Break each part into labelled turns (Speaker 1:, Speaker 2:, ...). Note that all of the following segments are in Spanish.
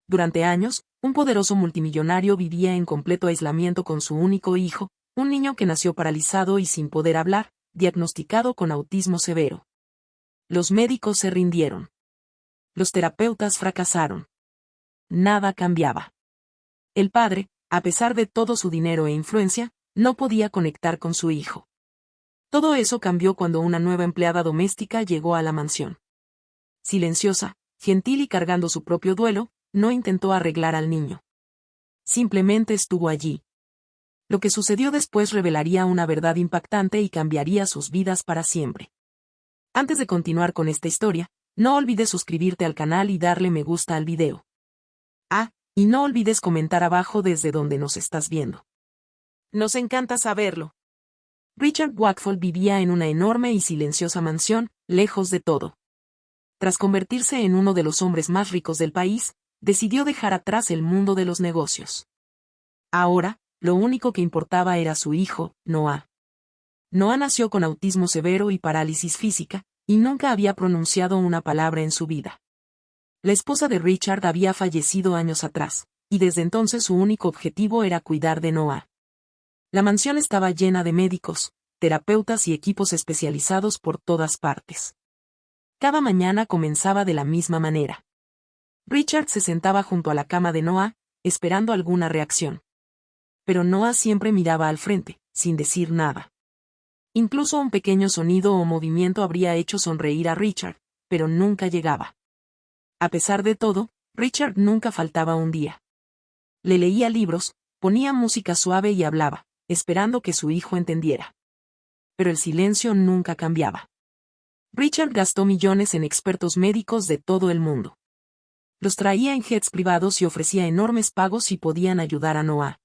Speaker 1: Durante años, un poderoso multimillonario vivía en completo aislamiento con su único hijo, un niño que nació paralizado y sin poder hablar, diagnosticado con autismo severo. Los médicos se rindieron. Los terapeutas fracasaron. Nada cambiaba. El padre, a pesar de todo su dinero e influencia, no podía conectar con su hijo. Todo eso cambió cuando una nueva empleada doméstica llegó a la mansión. Silenciosa, gentil y cargando su propio duelo, no intentó arreglar al niño. Simplemente estuvo allí. Lo que sucedió después revelaría una verdad impactante y cambiaría sus vidas para siempre. Antes de continuar con esta historia, no olvides suscribirte al canal y darle me gusta al video. Y no olvides comentar abajo desde donde nos estás viendo. Nos encanta saberlo. Richard Wakefield vivía en una enorme y silenciosa mansión, lejos de todo. Tras convertirse en uno de los hombres más ricos del país, decidió dejar atrás el mundo de los negocios. Ahora, lo único que importaba era su hijo, Noah. Noah nació con autismo severo y parálisis física, y nunca había pronunciado una palabra en su vida. La esposa de Richard había fallecido años atrás, y desde entonces su único objetivo era cuidar de Noah. La mansión estaba llena de médicos, terapeutas y equipos especializados por todas partes. Cada mañana comenzaba de la misma manera. Richard se sentaba junto a la cama de Noah, esperando alguna reacción. Pero Noah siempre miraba al frente, sin decir nada. Incluso un pequeño sonido o movimiento habría hecho sonreír a Richard, pero nunca llegaba. A pesar de todo, Richard nunca faltaba un día. Le leía libros, ponía música suave y hablaba, esperando que su hijo entendiera. Pero el silencio nunca cambiaba. Richard gastó millones en expertos médicos de todo el mundo. Los traía en jets privados y ofrecía enormes pagos si podían ayudar a Noah.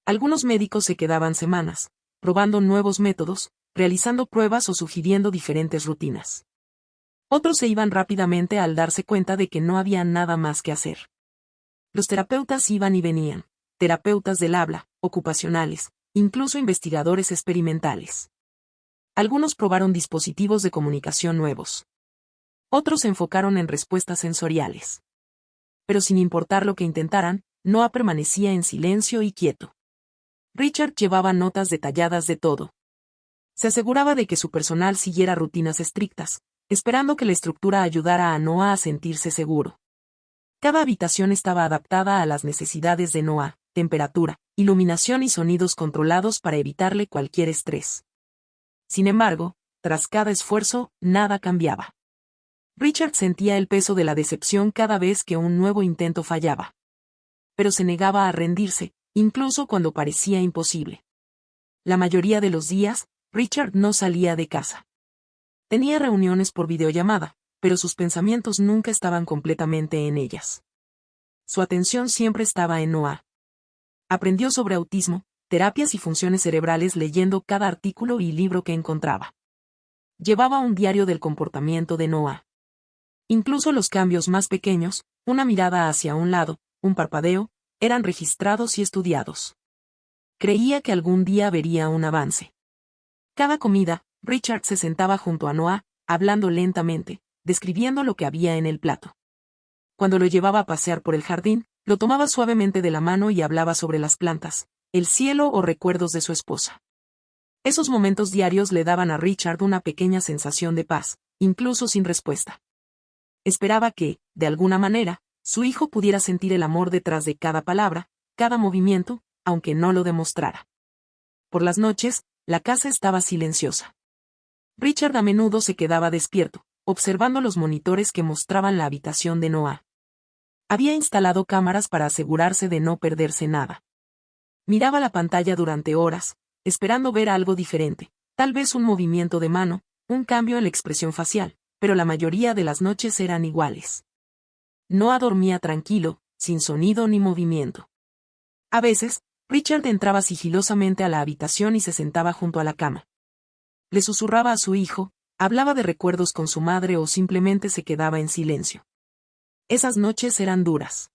Speaker 1: Algunos médicos se quedaban semanas, probando nuevos métodos, realizando pruebas o sugiriendo diferentes rutinas. Otros se iban rápidamente al darse cuenta de que no había nada más que hacer. Los terapeutas iban y venían, terapeutas del habla, ocupacionales, incluso investigadores experimentales. Algunos probaron dispositivos de comunicación nuevos. Otros se enfocaron en respuestas sensoriales. Pero sin importar lo que intentaran, Noah permanecía en silencio y quieto. Richard llevaba notas detalladas de todo. Se aseguraba de que su personal siguiera rutinas estrictas, esperando que la estructura ayudara a Noah a sentirse seguro. Cada habitación estaba adaptada a las necesidades de Noah, temperatura, iluminación y sonidos controlados para evitarle cualquier estrés. Sin embargo, tras cada esfuerzo, nada cambiaba. Richard sentía el peso de la decepción cada vez que un nuevo intento fallaba. Pero se negaba a rendirse, incluso cuando parecía imposible. La mayoría de los días, Richard no salía de casa. Tenía reuniones por videollamada, pero sus pensamientos nunca estaban completamente en ellas. Su atención siempre estaba en Noah. Aprendió sobre autismo, terapias y funciones cerebrales leyendo cada artículo y libro que encontraba. Llevaba un diario del comportamiento de Noah. Incluso los cambios más pequeños, una mirada hacia un lado, un parpadeo, eran registrados y estudiados. Creía que algún día vería un avance. Cada comida, Richard se sentaba junto a Noah, hablando lentamente, describiendo lo que había en el plato. Cuando lo llevaba a pasear por el jardín, lo tomaba suavemente de la mano y hablaba sobre las plantas, el cielo o recuerdos de su esposa. Esos momentos diarios le daban a Richard una pequeña sensación de paz, incluso sin respuesta. Esperaba que, de alguna manera, su hijo pudiera sentir el amor detrás de cada palabra, cada movimiento, aunque no lo demostrara. Por las noches, la casa estaba silenciosa. Richard a menudo se quedaba despierto, observando los monitores que mostraban la habitación de Noah. Había instalado cámaras para asegurarse de no perderse nada. Miraba la pantalla durante horas, esperando ver algo diferente, tal vez un movimiento de mano, un cambio en la expresión facial, pero la mayoría de las noches eran iguales. Noah dormía tranquilo, sin sonido ni movimiento. A veces, Richard entraba sigilosamente a la habitación y se sentaba junto a la cama. Le susurraba a su hijo, hablaba de recuerdos con su madre o simplemente se quedaba en silencio. Esas noches eran duras.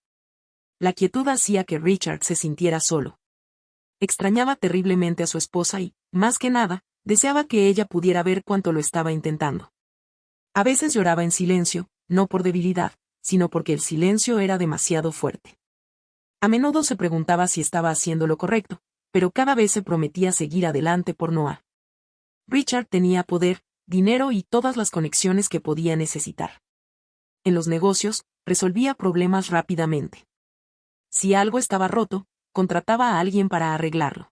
Speaker 1: La quietud hacía que Richard se sintiera solo. Extrañaba terriblemente a su esposa y, más que nada, deseaba que ella pudiera ver cuánto lo estaba intentando. A veces lloraba en silencio, no por debilidad, sino porque el silencio era demasiado fuerte. A menudo se preguntaba si estaba haciendo lo correcto, pero cada vez se prometía seguir adelante por Noah. Richard tenía poder, dinero y todas las conexiones que podía necesitar. En los negocios, resolvía problemas rápidamente. Si algo estaba roto, contrataba a alguien para arreglarlo.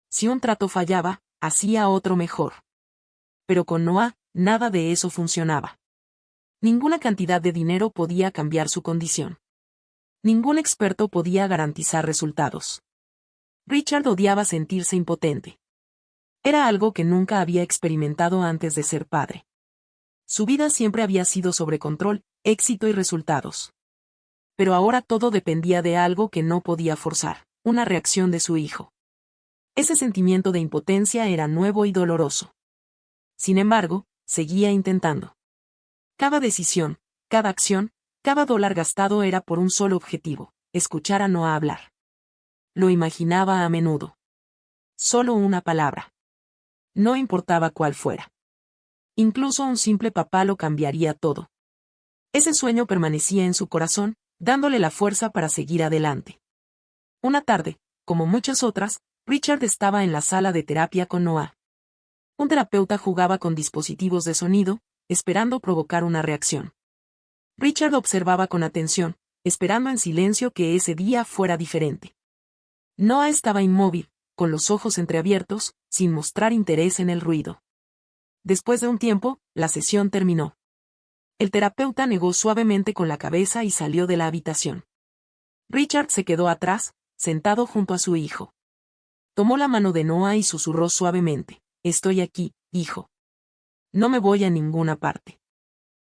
Speaker 1: Si un trato fallaba, hacía otro mejor. Pero con Noah, nada de eso funcionaba. Ninguna cantidad de dinero podía cambiar su condición. Ningún experto podía garantizar resultados. Richard odiaba sentirse impotente. Era algo que nunca había experimentado antes de ser padre. Su vida siempre había sido sobre control, éxito y resultados. Pero ahora todo dependía de algo que no podía forzar, una reacción de su hijo. Ese sentimiento de impotencia era nuevo y doloroso. Sin embargo, seguía intentando. Cada decisión, cada acción, cada dólar gastado era por un solo objetivo: escuchar a Noah hablar. Lo imaginaba a menudo. Solo una palabra. No importaba cuál fuera. Incluso un simple papá lo cambiaría todo. Ese sueño permanecía en su corazón, dándole la fuerza para seguir adelante. Una tarde, como muchas otras, Richard estaba en la sala de terapia con Noah. Un terapeuta jugaba con dispositivos de sonido, esperando provocar una reacción. Richard observaba con atención, esperando en silencio que ese día fuera diferente. Noah estaba inmóvil, con los ojos entreabiertos, sin mostrar interés en el ruido. Después de un tiempo, la sesión terminó. El terapeuta negó suavemente con la cabeza y salió de la habitación. Richard se quedó atrás, sentado junto a su hijo. Tomó la mano de Noah y susurró suavemente: «Estoy aquí, hijo. No me voy a ninguna parte».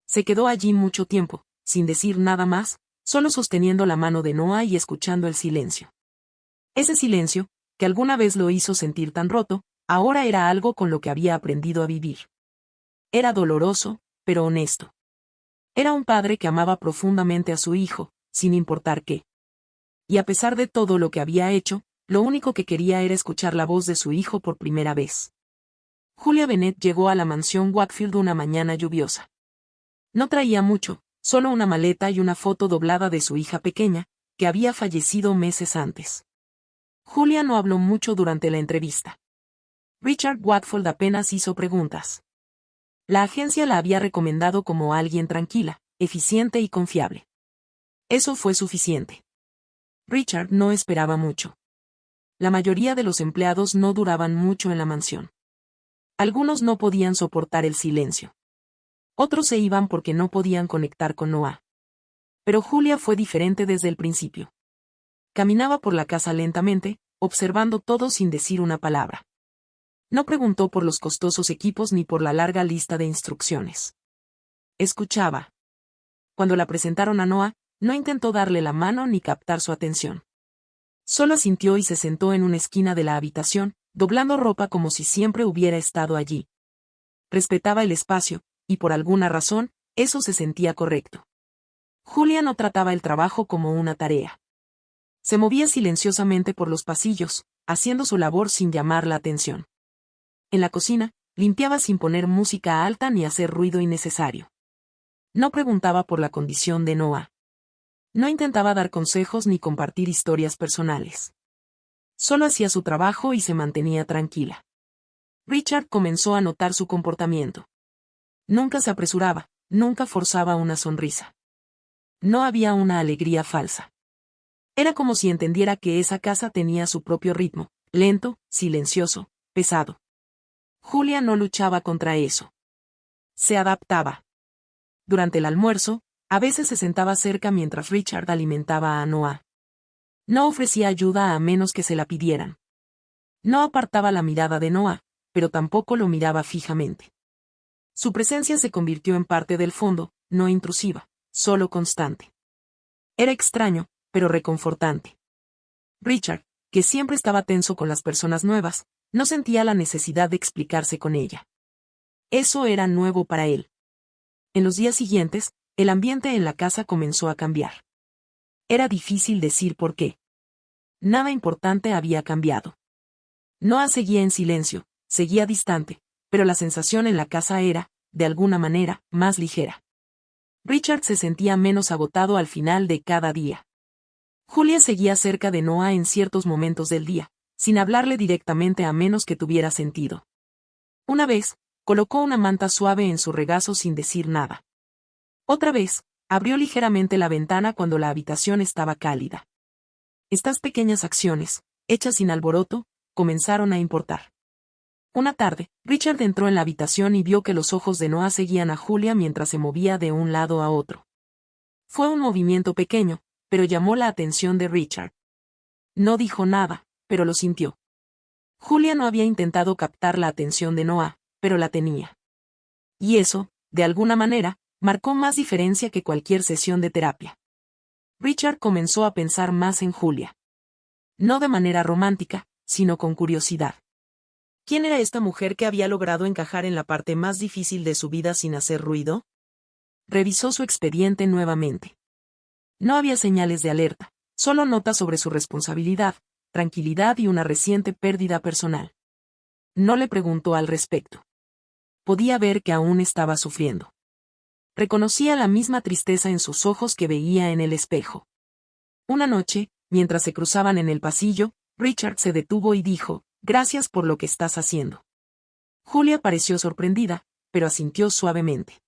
Speaker 1: Se quedó allí mucho tiempo, sin decir nada más, solo sosteniendo la mano de Noah y escuchando el silencio. Ese silencio, que alguna vez lo hizo sentir tan roto, ahora era algo con lo que había aprendido a vivir. Era doloroso, pero honesto. Era un padre que amaba profundamente a su hijo, sin importar qué. Y a pesar de todo lo que había hecho, lo único que quería era escuchar la voz de su hijo por primera vez. Julia Bennett llegó a la mansión Wakefield una mañana lluviosa. No traía mucho, solo una maleta y una foto doblada de su hija pequeña, que había fallecido meses antes. Julia no habló mucho durante la entrevista. Richard Wakefield apenas hizo preguntas. La agencia la había recomendado como alguien tranquila, eficiente y confiable. Eso fue suficiente. Richard no esperaba mucho. La mayoría de los empleados no duraban mucho en la mansión. Algunos no podían soportar el silencio. Otros se iban porque no podían conectar con Noah. Pero Julia fue diferente desde el principio. Caminaba por la casa lentamente, observando todo sin decir una palabra. No preguntó por los costosos equipos ni por la larga lista de instrucciones. Escuchaba. Cuando la presentaron a Noah, no intentó darle la mano ni captar su atención. Solo asintió y se sentó en una esquina de la habitación, doblando ropa como si siempre hubiera estado allí. Respetaba el espacio, y por alguna razón, eso se sentía correcto. Julia no trataba el trabajo como una tarea. Se movía silenciosamente por los pasillos, haciendo su labor sin llamar la atención. En la cocina, limpiaba sin poner música alta ni hacer ruido innecesario. No preguntaba por la condición de Noah. No intentaba dar consejos ni compartir historias personales. Solo hacía su trabajo y se mantenía tranquila. Richard comenzó a notar su comportamiento. Nunca se apresuraba, nunca forzaba una sonrisa. No había una alegría falsa. Era como si entendiera que esa casa tenía su propio ritmo, lento, silencioso, pesado. Julia no luchaba contra eso. Se adaptaba. Durante el almuerzo, a veces se sentaba cerca mientras Richard alimentaba a Noah. No ofrecía ayuda a menos que se la pidieran. No apartaba la mirada de Noah, pero tampoco lo miraba fijamente. Su presencia se convirtió en parte del fondo, no intrusiva, solo constante. Era extraño, pero reconfortante. Richard, que siempre estaba tenso con las personas nuevas, no sentía la necesidad de explicarse con ella. Eso era nuevo para él. En los días siguientes, el ambiente en la casa comenzó a cambiar. Era difícil decir por qué. Nada importante había cambiado. Noah seguía en silencio, seguía distante, pero la sensación en la casa era, de alguna manera, más ligera. Richard se sentía menos agotado al final de cada día. Julia seguía cerca de Noah en ciertos momentos del día, sin hablarle directamente a menos que tuviera sentido. Una vez, colocó una manta suave en su regazo sin decir nada. Otra vez, abrió ligeramente la ventana cuando la habitación estaba cálida. Estas pequeñas acciones, hechas sin alboroto, comenzaron a importar. Una tarde, Richard entró en la habitación y vio que los ojos de Noah seguían a Julia mientras se movía de un lado a otro. Fue un movimiento pequeño, pero llamó la atención de Richard. No dijo nada, pero lo sintió. Julia no había intentado captar la atención de Noah, pero la tenía. Y eso, de alguna manera, marcó más diferencia que cualquier sesión de terapia. Richard comenzó a pensar más en Julia. No de manera romántica, sino con curiosidad. ¿Quién era esta mujer que había logrado encajar en la parte más difícil de su vida sin hacer ruido? Revisó su expediente nuevamente. No había señales de alerta, solo notas sobre su responsabilidad, tranquilidad y una reciente pérdida personal. No le preguntó al respecto. Podía ver que aún estaba sufriendo. Reconocía la misma tristeza en sus ojos que veía en el espejo. Una noche, mientras se cruzaban en el pasillo, Richard se detuvo y dijo: «Gracias por lo que estás haciendo». Julia pareció sorprendida, pero asintió suavemente.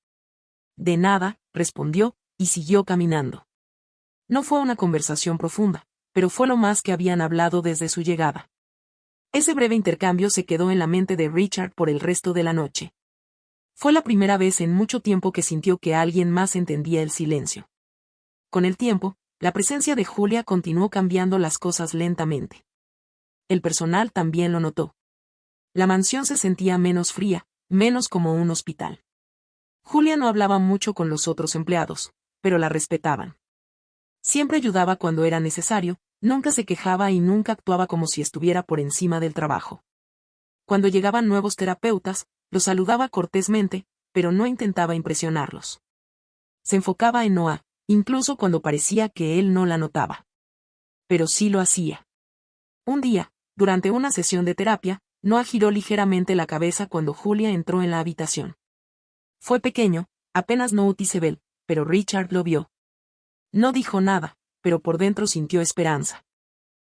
Speaker 1: «De nada», respondió, y siguió caminando. No fue una conversación profunda, pero fue lo más que habían hablado desde su llegada. Ese breve intercambio se quedó en la mente de Richard por el resto de la noche. Fue la primera vez en mucho tiempo que sintió que alguien más entendía el silencio. Con el tiempo, la presencia de Julia continuó cambiando las cosas lentamente. El personal también lo notó. La mansión se sentía menos fría, menos como un hospital. Julia no hablaba mucho con los otros empleados, pero la respetaban. Siempre ayudaba cuando era necesario, nunca se quejaba y nunca actuaba como si estuviera por encima del trabajo. Cuando llegaban nuevos terapeutas, los saludaba cortésmente, pero no intentaba impresionarlos. Se enfocaba en Noah, incluso cuando parecía que él no la notaba. Pero sí lo hacía. Un día, durante una sesión de terapia, Noah giró ligeramente la cabeza cuando Julia entró en la habitación. Fue pequeño, apenas noticeable, pero Richard lo vio. No dijo nada, pero por dentro sintió esperanza.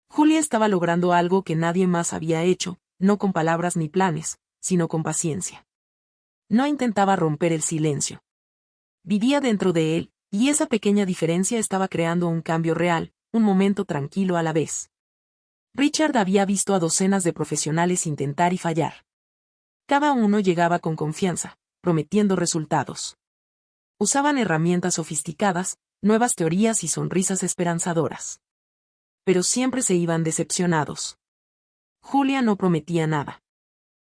Speaker 1: Julia estaba logrando algo que nadie más había hecho, no con palabras ni planes, sino con paciencia. No intentaba romper el silencio. Vivía dentro de él, y esa pequeña diferencia estaba creando un cambio real, un momento tranquilo a la vez. Richard había visto a docenas de profesionales intentar y fallar. Cada uno llegaba con confianza, prometiendo resultados. Usaban herramientas sofisticadas, nuevas teorías y sonrisas esperanzadoras. Pero siempre se iban decepcionados. Julia no prometía nada.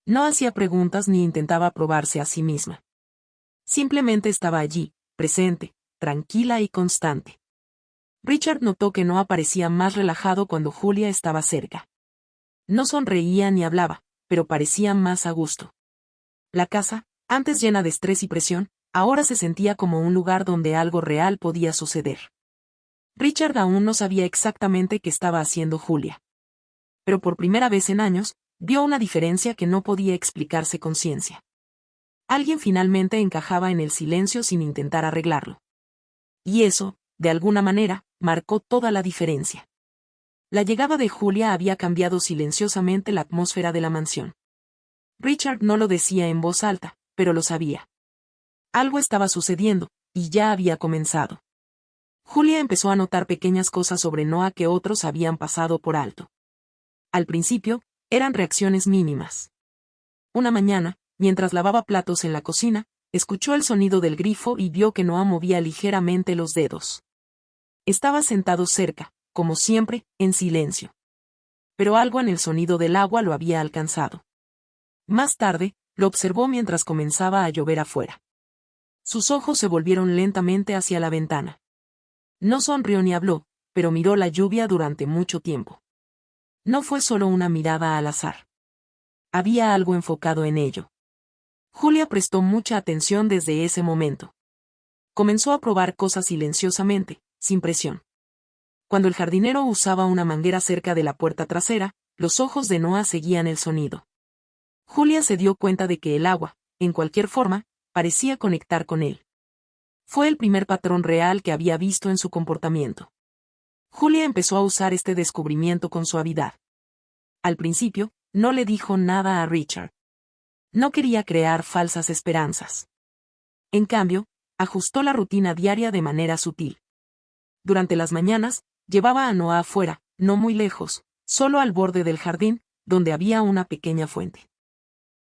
Speaker 1: No hacía preguntas ni intentaba probarse a sí misma. Simplemente estaba allí, presente, tranquila y constante. Richard notó que no aparecía más relajado cuando Julia estaba cerca. No sonreía ni hablaba, pero parecía más a gusto. La casa, antes llena de estrés y presión, ahora se sentía como un lugar donde algo real podía suceder. Richard aún no sabía exactamente qué estaba haciendo Julia. Pero por primera vez en años, vio una diferencia que no podía explicarse con ciencia. Alguien finalmente encajaba en el silencio sin intentar arreglarlo. Y eso, de alguna manera, marcó toda la diferencia. La llegada de Julia había cambiado silenciosamente la atmósfera de la mansión. Richard no lo decía en voz alta, pero lo sabía. Algo estaba sucediendo, y ya había comenzado. Julia empezó a notar pequeñas cosas sobre Noah que otros habían pasado por alto. Al principio, eran reacciones mínimas. Una mañana, mientras lavaba platos en la cocina, escuchó el sonido del grifo y vio que Noah movía ligeramente los dedos. Estaba sentado cerca, como siempre, en silencio. Pero algo en el sonido del agua lo había alcanzado. Más tarde, lo observó mientras comenzaba a llover afuera. Sus ojos se volvieron lentamente hacia la ventana. No sonrió ni habló, pero miró la lluvia durante mucho tiempo. No fue solo una mirada al azar. Había algo enfocado en ello. Julia prestó mucha atención desde ese momento. Comenzó a probar cosas silenciosamente, sin presión. Cuando el jardinero usaba una manguera cerca de la puerta trasera, los ojos de Noah seguían el sonido. Julia se dio cuenta de que el agua, en cualquier forma, parecía conectar con él. Fue el primer patrón real que había visto en su comportamiento. Julia empezó a usar este descubrimiento con suavidad. Al principio, no le dijo nada a Richard. No quería crear falsas esperanzas. En cambio, ajustó la rutina diaria de manera sutil. Durante las mañanas, llevaba a Noah afuera, no muy lejos, solo al borde del jardín, donde había una pequeña fuente.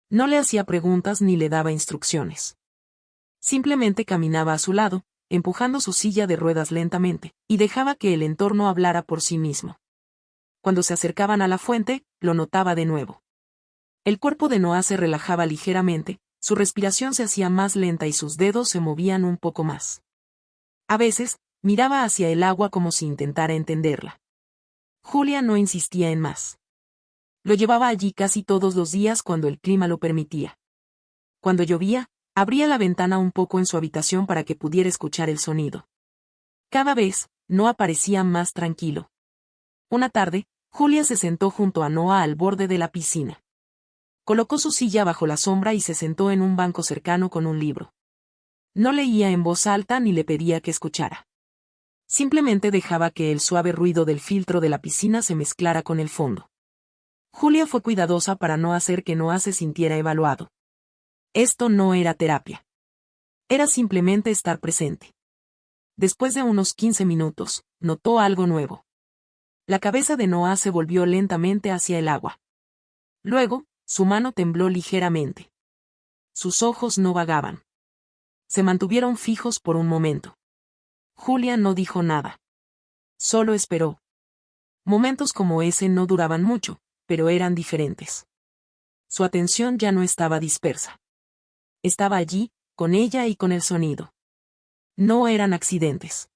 Speaker 1: No le hacía preguntas ni le daba instrucciones. Simplemente caminaba a su lado, empujando su silla de ruedas lentamente, y dejaba que el entorno hablara por sí mismo. Cuando se acercaban a la fuente, lo notaba de nuevo. El cuerpo de Noah se relajaba ligeramente, su respiración se hacía más lenta y sus dedos se movían un poco más. A veces, miraba hacia el agua como si intentara entenderla. Julia no insistía en más. Lo llevaba allí casi todos los días cuando el clima lo permitía. Cuando llovía, abría la ventana un poco en su habitación para que pudiera escuchar el sonido. Cada vez, Noah parecía más tranquilo. Una tarde, Julia se sentó junto a Noah al borde de la piscina. Colocó su silla bajo la sombra y se sentó en un banco cercano con un libro. No leía en voz alta ni le pedía que escuchara. Simplemente dejaba que el suave ruido del filtro de la piscina se mezclara con el fondo. Julia fue cuidadosa para no hacer que Noah se sintiera evaluado. Esto no era terapia. Era simplemente estar presente. Después de unos 15 minutos, notó algo nuevo. La cabeza de Noah se volvió lentamente hacia el agua. Luego, su mano tembló ligeramente. Sus ojos no vagaban. Se mantuvieron fijos por un momento. Julia no dijo nada. Solo esperó. Momentos como ese no duraban mucho, pero eran diferentes. Su atención ya no estaba dispersa. Estaba allí, con ella y con el sonido. No eran accidentes.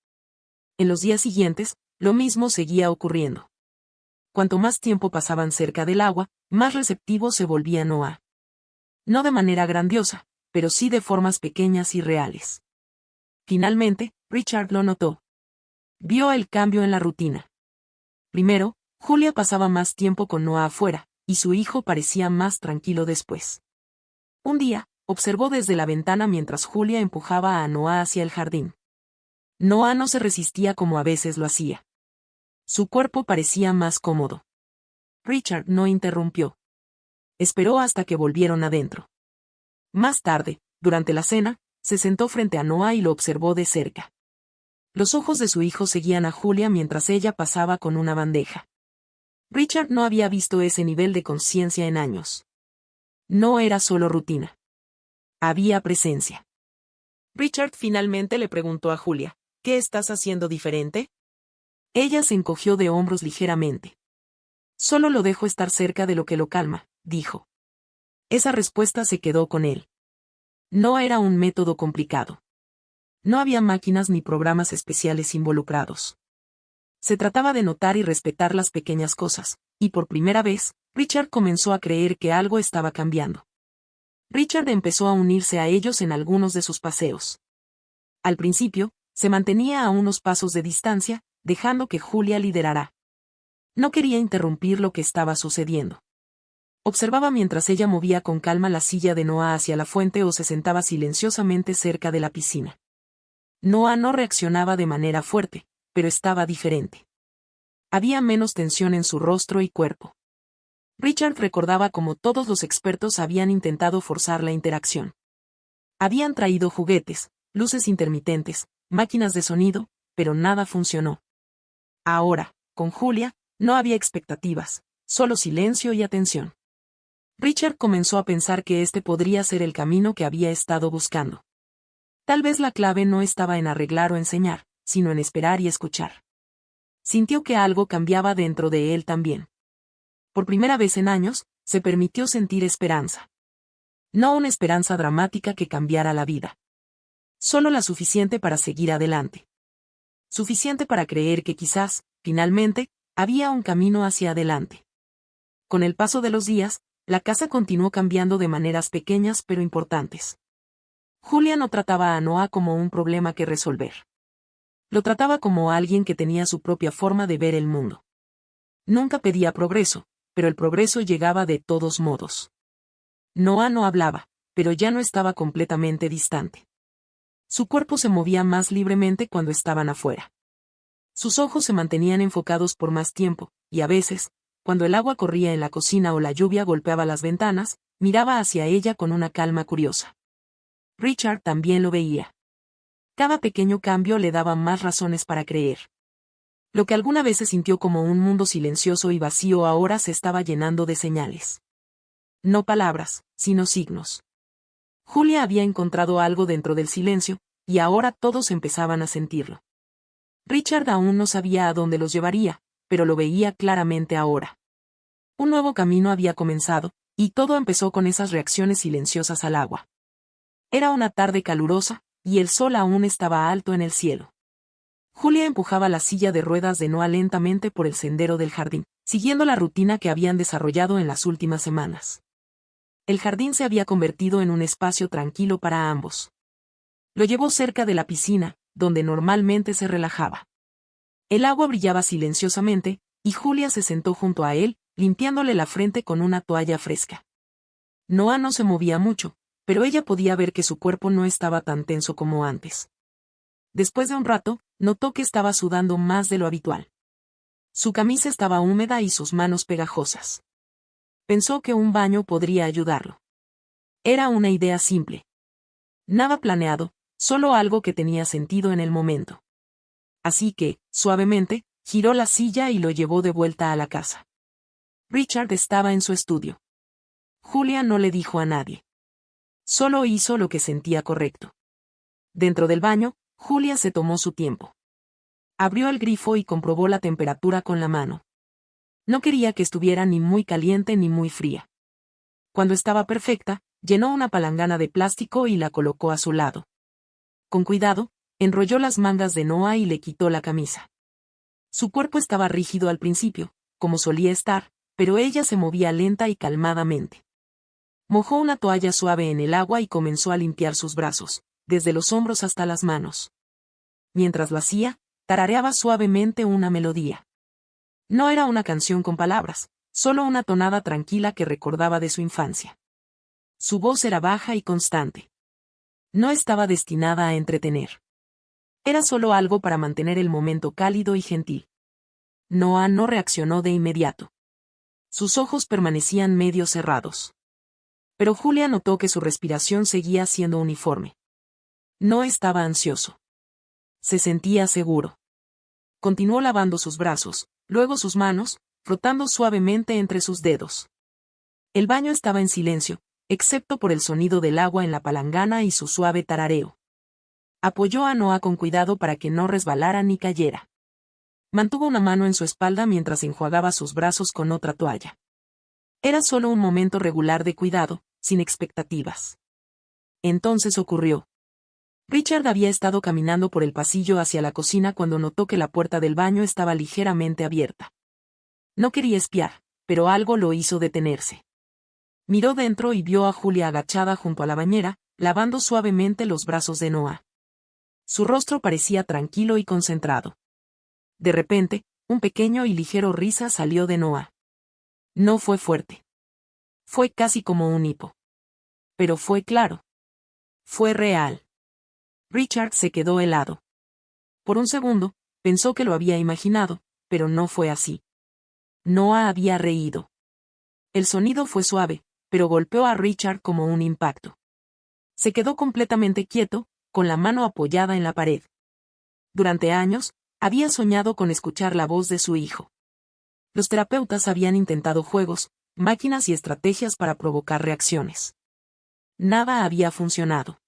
Speaker 1: En los días siguientes, lo mismo seguía ocurriendo. Cuanto más tiempo pasaban cerca del agua, más receptivo se volvía Noah. No de manera grandiosa, pero sí de formas pequeñas y reales. Finalmente, Richard lo notó. Vio el cambio en la rutina. Primero, Julia pasaba más tiempo con Noah afuera, y su hijo parecía más tranquilo después. Un día, observó desde la ventana mientras Julia empujaba a Noah hacia el jardín. Noah no se resistía como a veces lo hacía. Su cuerpo parecía más cómodo. Richard no interrumpió. Esperó hasta que volvieron adentro. Más tarde, durante la cena, se sentó frente a Noah y lo observó de cerca. Los ojos de su hijo seguían a Julia mientras ella pasaba con una bandeja. Richard no había visto ese nivel de conciencia en años. No era solo rutina. Había presencia. Richard finalmente le preguntó a Julia, ¿qué estás haciendo diferente? Ella se encogió de hombros ligeramente. Solo lo dejo estar cerca de lo que lo calma, dijo. Esa respuesta se quedó con él. No era un método complicado. No había máquinas ni programas especiales involucrados. Se trataba de notar y respetar las pequeñas cosas, y por primera vez, Richard comenzó a creer que algo estaba cambiando. Richard empezó a unirse a ellos en algunos de sus paseos. Al principio, se mantenía a unos pasos de distancia, dejando que Julia liderara. No quería interrumpir lo que estaba sucediendo. Observaba mientras ella movía con calma la silla de Noah hacia la fuente o se sentaba silenciosamente cerca de la piscina. Noah no reaccionaba de manera fuerte, pero estaba diferente. Había menos tensión en su rostro y cuerpo. Richard recordaba cómo todos los expertos habían intentado forzar la interacción. Habían traído juguetes, luces intermitentes, máquinas de sonido, pero nada funcionó. Ahora, con Julia, no había expectativas, solo silencio y atención. Richard comenzó a pensar que este podría ser el camino que había estado buscando. Tal vez la clave no estaba en arreglar o enseñar, sino en esperar y escuchar. Sintió que algo cambiaba dentro de él también. Por primera vez en años, se permitió sentir esperanza. No una esperanza dramática que cambiara la vida. Solo la suficiente para seguir adelante. Suficiente para creer que quizás, finalmente, había un camino hacia adelante. Con el paso de los días, la casa continuó cambiando de maneras pequeñas pero importantes. Julia no trataba a Noah como un problema que resolver. Lo trataba como alguien que tenía su propia forma de ver el mundo. Nunca pedía progreso, pero el progreso llegaba de todos modos. Noah no hablaba, pero ya no estaba completamente distante. Su cuerpo se movía más libremente cuando estaban afuera. Sus ojos se mantenían enfocados por más tiempo, y a veces, cuando el agua corría en la cocina o la lluvia golpeaba las ventanas, miraba hacia ella con una calma curiosa. Richard también lo veía. Cada pequeño cambio le daba más razones para creer. Lo que alguna vez se sintió como un mundo silencioso y vacío ahora se estaba llenando de señales. No palabras, sino signos. Julia había encontrado algo dentro del silencio, y ahora todos empezaban a sentirlo. Richard aún no sabía a dónde los llevaría, pero lo veía claramente ahora. Un nuevo camino había comenzado, y todo empezó con esas reacciones silenciosas al agua. Era una tarde calurosa, y el sol aún estaba alto en el cielo. Julia empujaba la silla de ruedas de Noah lentamente por el sendero del jardín, siguiendo la rutina que habían desarrollado en las últimas semanas. El jardín se había convertido en un espacio tranquilo para ambos. Lo llevó cerca de la piscina, donde normalmente se relajaba. El agua brillaba silenciosamente, y Julia se sentó junto a él, limpiándole la frente con una toalla fresca. Noah no se movía mucho, pero ella podía ver que su cuerpo no estaba tan tenso como antes. Después de un rato, notó que estaba sudando más de lo habitual. Su camisa estaba húmeda y sus manos pegajosas. Pensó que un baño podría ayudarlo. Era una idea simple. Nada planeado, solo algo que tenía sentido en el momento. Así que, suavemente, giró la silla y lo llevó de vuelta a la casa. Richard estaba en su estudio. Julia no le dijo a nadie. Solo hizo lo que sentía correcto. Dentro del baño, Julia se tomó su tiempo. Abrió el grifo y comprobó la temperatura con la mano. No quería que estuviera ni muy caliente ni muy fría. Cuando estaba perfecta, llenó una palangana de plástico y la colocó a su lado. Con cuidado, enrolló las mangas de Noah y le quitó la camisa. Su cuerpo estaba rígido al principio, como solía estar, pero ella se movía lenta y calmadamente. Mojó una toalla suave en el agua y comenzó a limpiar sus brazos, desde los hombros hasta las manos. Mientras lo hacía, tarareaba suavemente una melodía. No era una canción con palabras, solo una tonada tranquila que recordaba de su infancia. Su voz era baja y constante. No estaba destinada a entretener. Era solo algo para mantener el momento cálido y gentil. Noah no reaccionó de inmediato. Sus ojos permanecían medio cerrados. Pero Julia notó que su respiración seguía siendo uniforme. No estaba ansioso. Se sentía seguro. Continuó lavando sus brazos, luego sus manos, frotando suavemente entre sus dedos. El baño estaba en silencio, excepto por el sonido del agua en la palangana y su suave tarareo. Apoyó a Noah con cuidado para que no resbalara ni cayera. Mantuvo una mano en su espalda mientras enjuagaba sus brazos con otra toalla. Era solo un momento regular de cuidado, sin expectativas. Entonces ocurrió. Richard había estado caminando por el pasillo hacia la cocina cuando notó que la puerta del baño estaba ligeramente abierta. No quería espiar, pero algo lo hizo detenerse. Miró dentro y vio a Julia agachada junto a la bañera, lavando suavemente los brazos de Noah. Su rostro parecía tranquilo y concentrado. De repente, un pequeño y ligero risa salió de Noah. No fue fuerte. Fue casi como un hipo. Pero fue claro. Fue real. Richard se quedó helado. Por un segundo, pensó que lo había imaginado, pero no fue así. Noah había reído. El sonido fue suave, pero golpeó a Richard como un impacto. Se quedó completamente quieto, con la mano apoyada en la pared. Durante años, había soñado con escuchar la voz de su hijo. Los terapeutas habían intentado juegos, máquinas y estrategias para provocar reacciones. Nada había funcionado.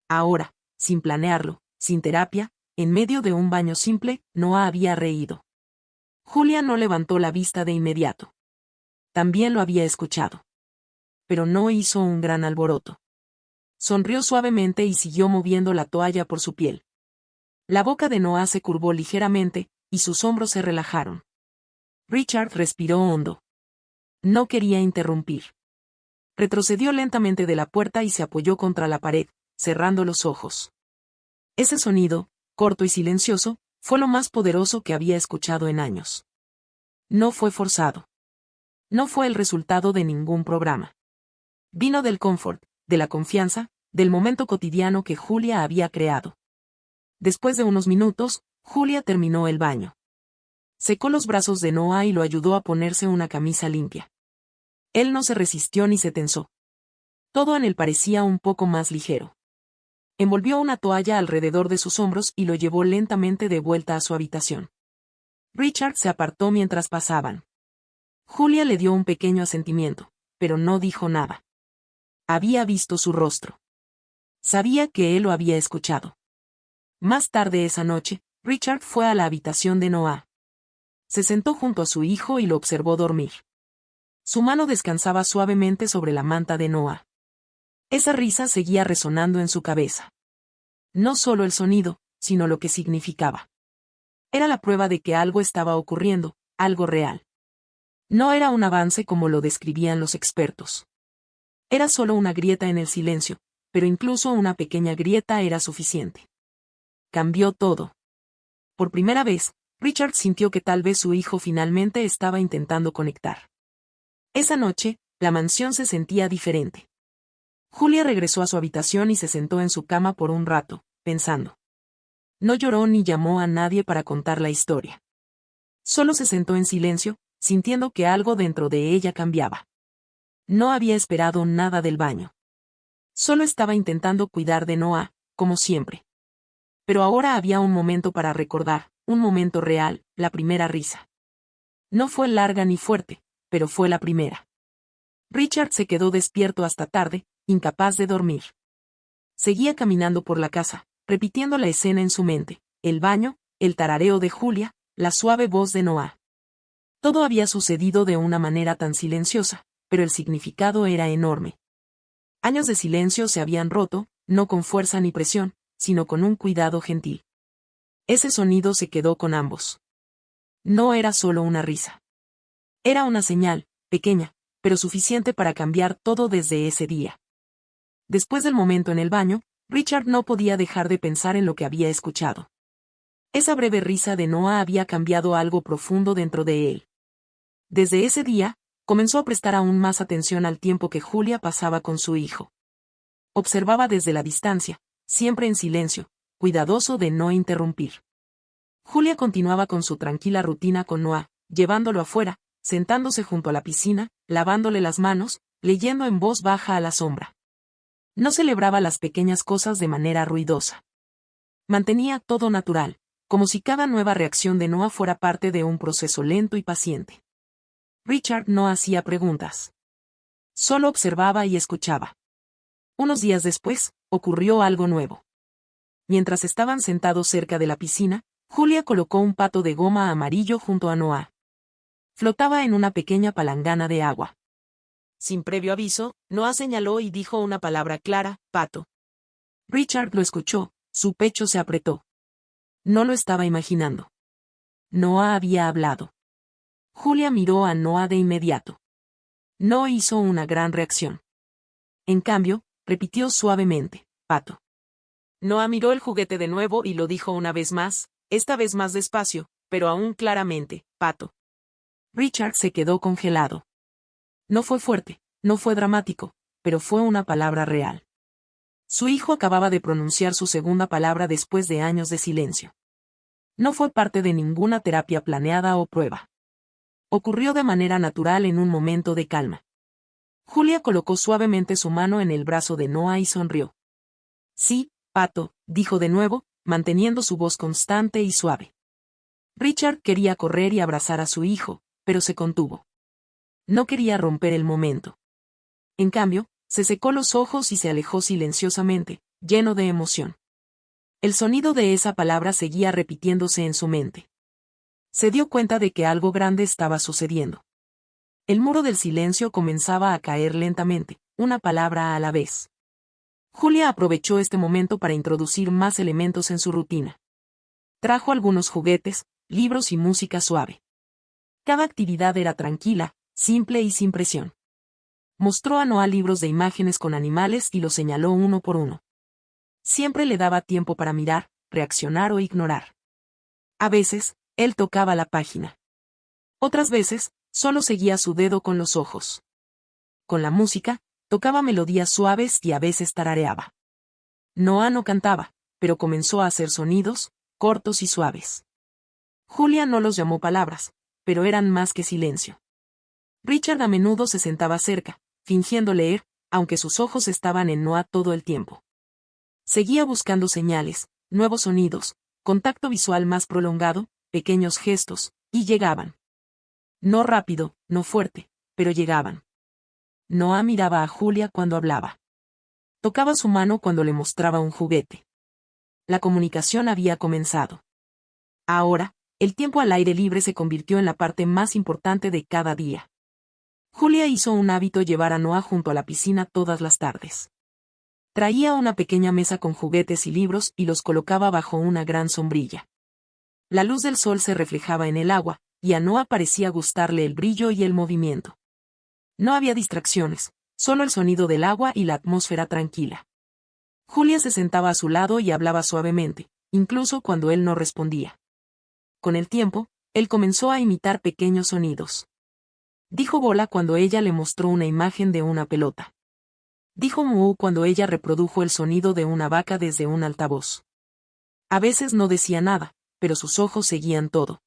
Speaker 1: Ahora, sin planearlo, sin terapia, en medio de un baño simple, Noah había reído. Julia no levantó la vista de inmediato. También lo había escuchado. Pero no hizo un gran alboroto. Sonrió suavemente y siguió moviendo la toalla por su piel. La boca de Noah se curvó ligeramente, y sus hombros se relajaron. Richard respiró hondo. No quería interrumpir. Retrocedió lentamente de la puerta y se apoyó contra la pared, cerrando los ojos. Ese sonido, corto y silencioso, fue lo más poderoso que había escuchado en años. No fue forzado. No fue el resultado de ningún programa. Vino del confort, de la confianza, del momento cotidiano que Julia había creado. Después de unos minutos, Julia terminó el baño. Secó los brazos de Noah y lo ayudó a ponerse una camisa limpia. Él no se resistió ni se tensó. Todo en él parecía un poco más ligero. Envolvió una toalla alrededor de sus hombros y lo llevó lentamente de vuelta a su habitación. Richard se apartó mientras pasaban. Julia le dio un pequeño asentimiento, pero no dijo nada. Había visto su rostro. Sabía que él lo había escuchado. Más tarde esa noche, Richard fue a la habitación de Noah. Se sentó junto a su hijo y lo observó dormir. Su mano descansaba suavemente sobre la manta de Noah. Esa risa seguía resonando en su cabeza. No solo el sonido, sino lo que significaba. Era la prueba de que algo estaba ocurriendo, algo real. No era un avance como lo describían los expertos. Era solo una grieta en el silencio, pero incluso una pequeña grieta era suficiente. Cambió todo. Por primera vez, Richard sintió que tal vez su hijo finalmente estaba intentando conectar. Esa noche, la mansión se sentía diferente. Julia regresó a su habitación y se sentó en su cama por un rato, pensando. No lloró ni llamó a nadie para contar la historia. Solo se sentó en silencio, sintiendo que algo dentro de ella cambiaba. No había esperado nada del baño. Solo estaba intentando cuidar de Noah, como siempre. Pero ahora había un momento para recordar, un momento real, la primera risa. No fue larga ni fuerte, pero fue la primera. Richard se quedó despierto hasta tarde, incapaz de dormir. Seguía caminando por la casa, repitiendo la escena en su mente, el baño, el tarareo de Julia, la suave voz de Noah. Todo había sucedido de una manera tan silenciosa, pero el significado era enorme. Años de silencio se habían roto, no con fuerza ni presión, sino con un cuidado gentil. Ese sonido se quedó con ambos. No era solo una risa. Era una señal, pequeña, pero suficiente para cambiar todo desde ese día. Después del momento en el baño, Richard no podía dejar de pensar en lo que había escuchado. Esa breve risa de Noah había cambiado algo profundo dentro de él. Desde ese día, comenzó a prestar aún más atención al tiempo que Julia pasaba con su hijo. Observaba desde la distancia, siempre en silencio, cuidadoso de no interrumpir. Julia continuaba con su tranquila rutina con Noah, llevándolo afuera, sentándose junto a la piscina, lavándole las manos, leyendo en voz baja a la sombra. No celebraba las pequeñas cosas de manera ruidosa. Mantenía todo natural, como si cada nueva reacción de Noah fuera parte de un proceso lento y paciente. Richard no hacía preguntas. Solo observaba y escuchaba. Unos días después, ocurrió algo nuevo. Mientras estaban sentados cerca de la piscina, Julia colocó un pato de goma amarillo junto a Noah. Flotaba en una pequeña palangana de agua. Sin previo aviso, Noah señaló y dijo una palabra clara, pato. Richard lo escuchó, su pecho se apretó. No lo estaba imaginando. Noah había hablado. Julia miró a Noah de inmediato. No hizo una gran reacción. En cambio, repitió suavemente, pato. Noah miró el juguete de nuevo y lo dijo una vez más, esta vez más despacio, pero aún claramente, pato. Richard se quedó congelado. No fue fuerte, no fue dramático, pero fue una palabra real. Su hijo acababa de pronunciar su segunda palabra después de años de silencio. No fue parte de ninguna terapia planeada o prueba. Ocurrió de manera natural en un momento de calma. Julia colocó suavemente su mano en el brazo de Noah y sonrió. Sí, pato, dijo de nuevo, manteniendo su voz constante y suave. Richard quería correr y abrazar a su hijo, pero se contuvo. No quería romper el momento. En cambio, se secó los ojos y se alejó silenciosamente, lleno de emoción. El sonido de esa palabra seguía repitiéndose en su mente. Se dio cuenta de que algo grande estaba sucediendo. El muro del silencio comenzaba a caer lentamente, una palabra a la vez. Julia aprovechó este momento para introducir más elementos en su rutina. Trajo algunos juguetes, libros y música suave. Cada actividad era tranquila, simple y sin presión. Mostró a Noah libros de imágenes con animales y los señaló uno por uno. Siempre le daba tiempo para mirar, reaccionar o ignorar. A veces, él tocaba la página. Otras veces, solo seguía su dedo con los ojos. Con la música, tocaba melodías suaves y a veces tarareaba. Noah no cantaba, pero comenzó a hacer sonidos, cortos y suaves. Julia no los llamó palabras, pero eran más que silencio. Richard a menudo se sentaba cerca, fingiendo leer, aunque sus ojos estaban en Noah todo el tiempo. Seguía buscando señales, nuevos sonidos, contacto visual más prolongado, pequeños gestos, y llegaban. No rápido, no fuerte, pero llegaban. Noah miraba a Julia cuando hablaba. Tocaba su mano cuando le mostraba un juguete. La comunicación había comenzado. Ahora, el tiempo al aire libre se convirtió en la parte más importante de cada día. Julia hizo un hábito llevar a Noah junto a la piscina todas las tardes. Traía una pequeña mesa con juguetes y libros y los colocaba bajo una gran sombrilla. La luz del sol se reflejaba en el agua, y a Noah parecía gustarle el brillo y el movimiento. No había distracciones, solo el sonido del agua y la atmósfera tranquila. Julia se sentaba a su lado y hablaba suavemente, incluso cuando él no respondía. Con el tiempo, él comenzó a imitar pequeños sonidos. Dijo bola cuando ella le mostró una imagen de una pelota. Dijo mu cuando ella reprodujo el sonido de una vaca desde un altavoz. A veces no decía nada, pero sus ojos seguían todo.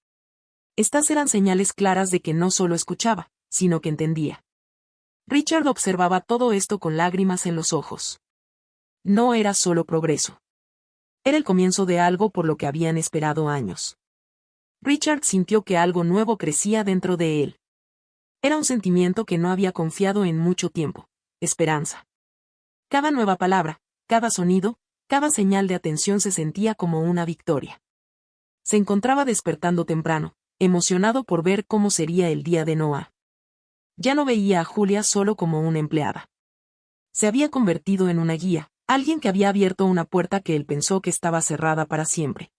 Speaker 1: Estas eran señales claras de que no solo escuchaba, sino que entendía. Richard observaba todo esto con lágrimas en los ojos. No era solo progreso. Era el comienzo de algo por lo que habían esperado años. Richard sintió que algo nuevo crecía dentro de él. Era un sentimiento que no había confiado en mucho tiempo: esperanza. Cada nueva palabra, cada sonido, cada señal de atención se sentía como una victoria. Se encontraba despertando temprano, emocionado por ver cómo sería el día de Noah. Ya no veía a Julia solo como una empleada. Se había convertido en una guía, alguien que había abierto una puerta que él pensó que estaba cerrada para siempre.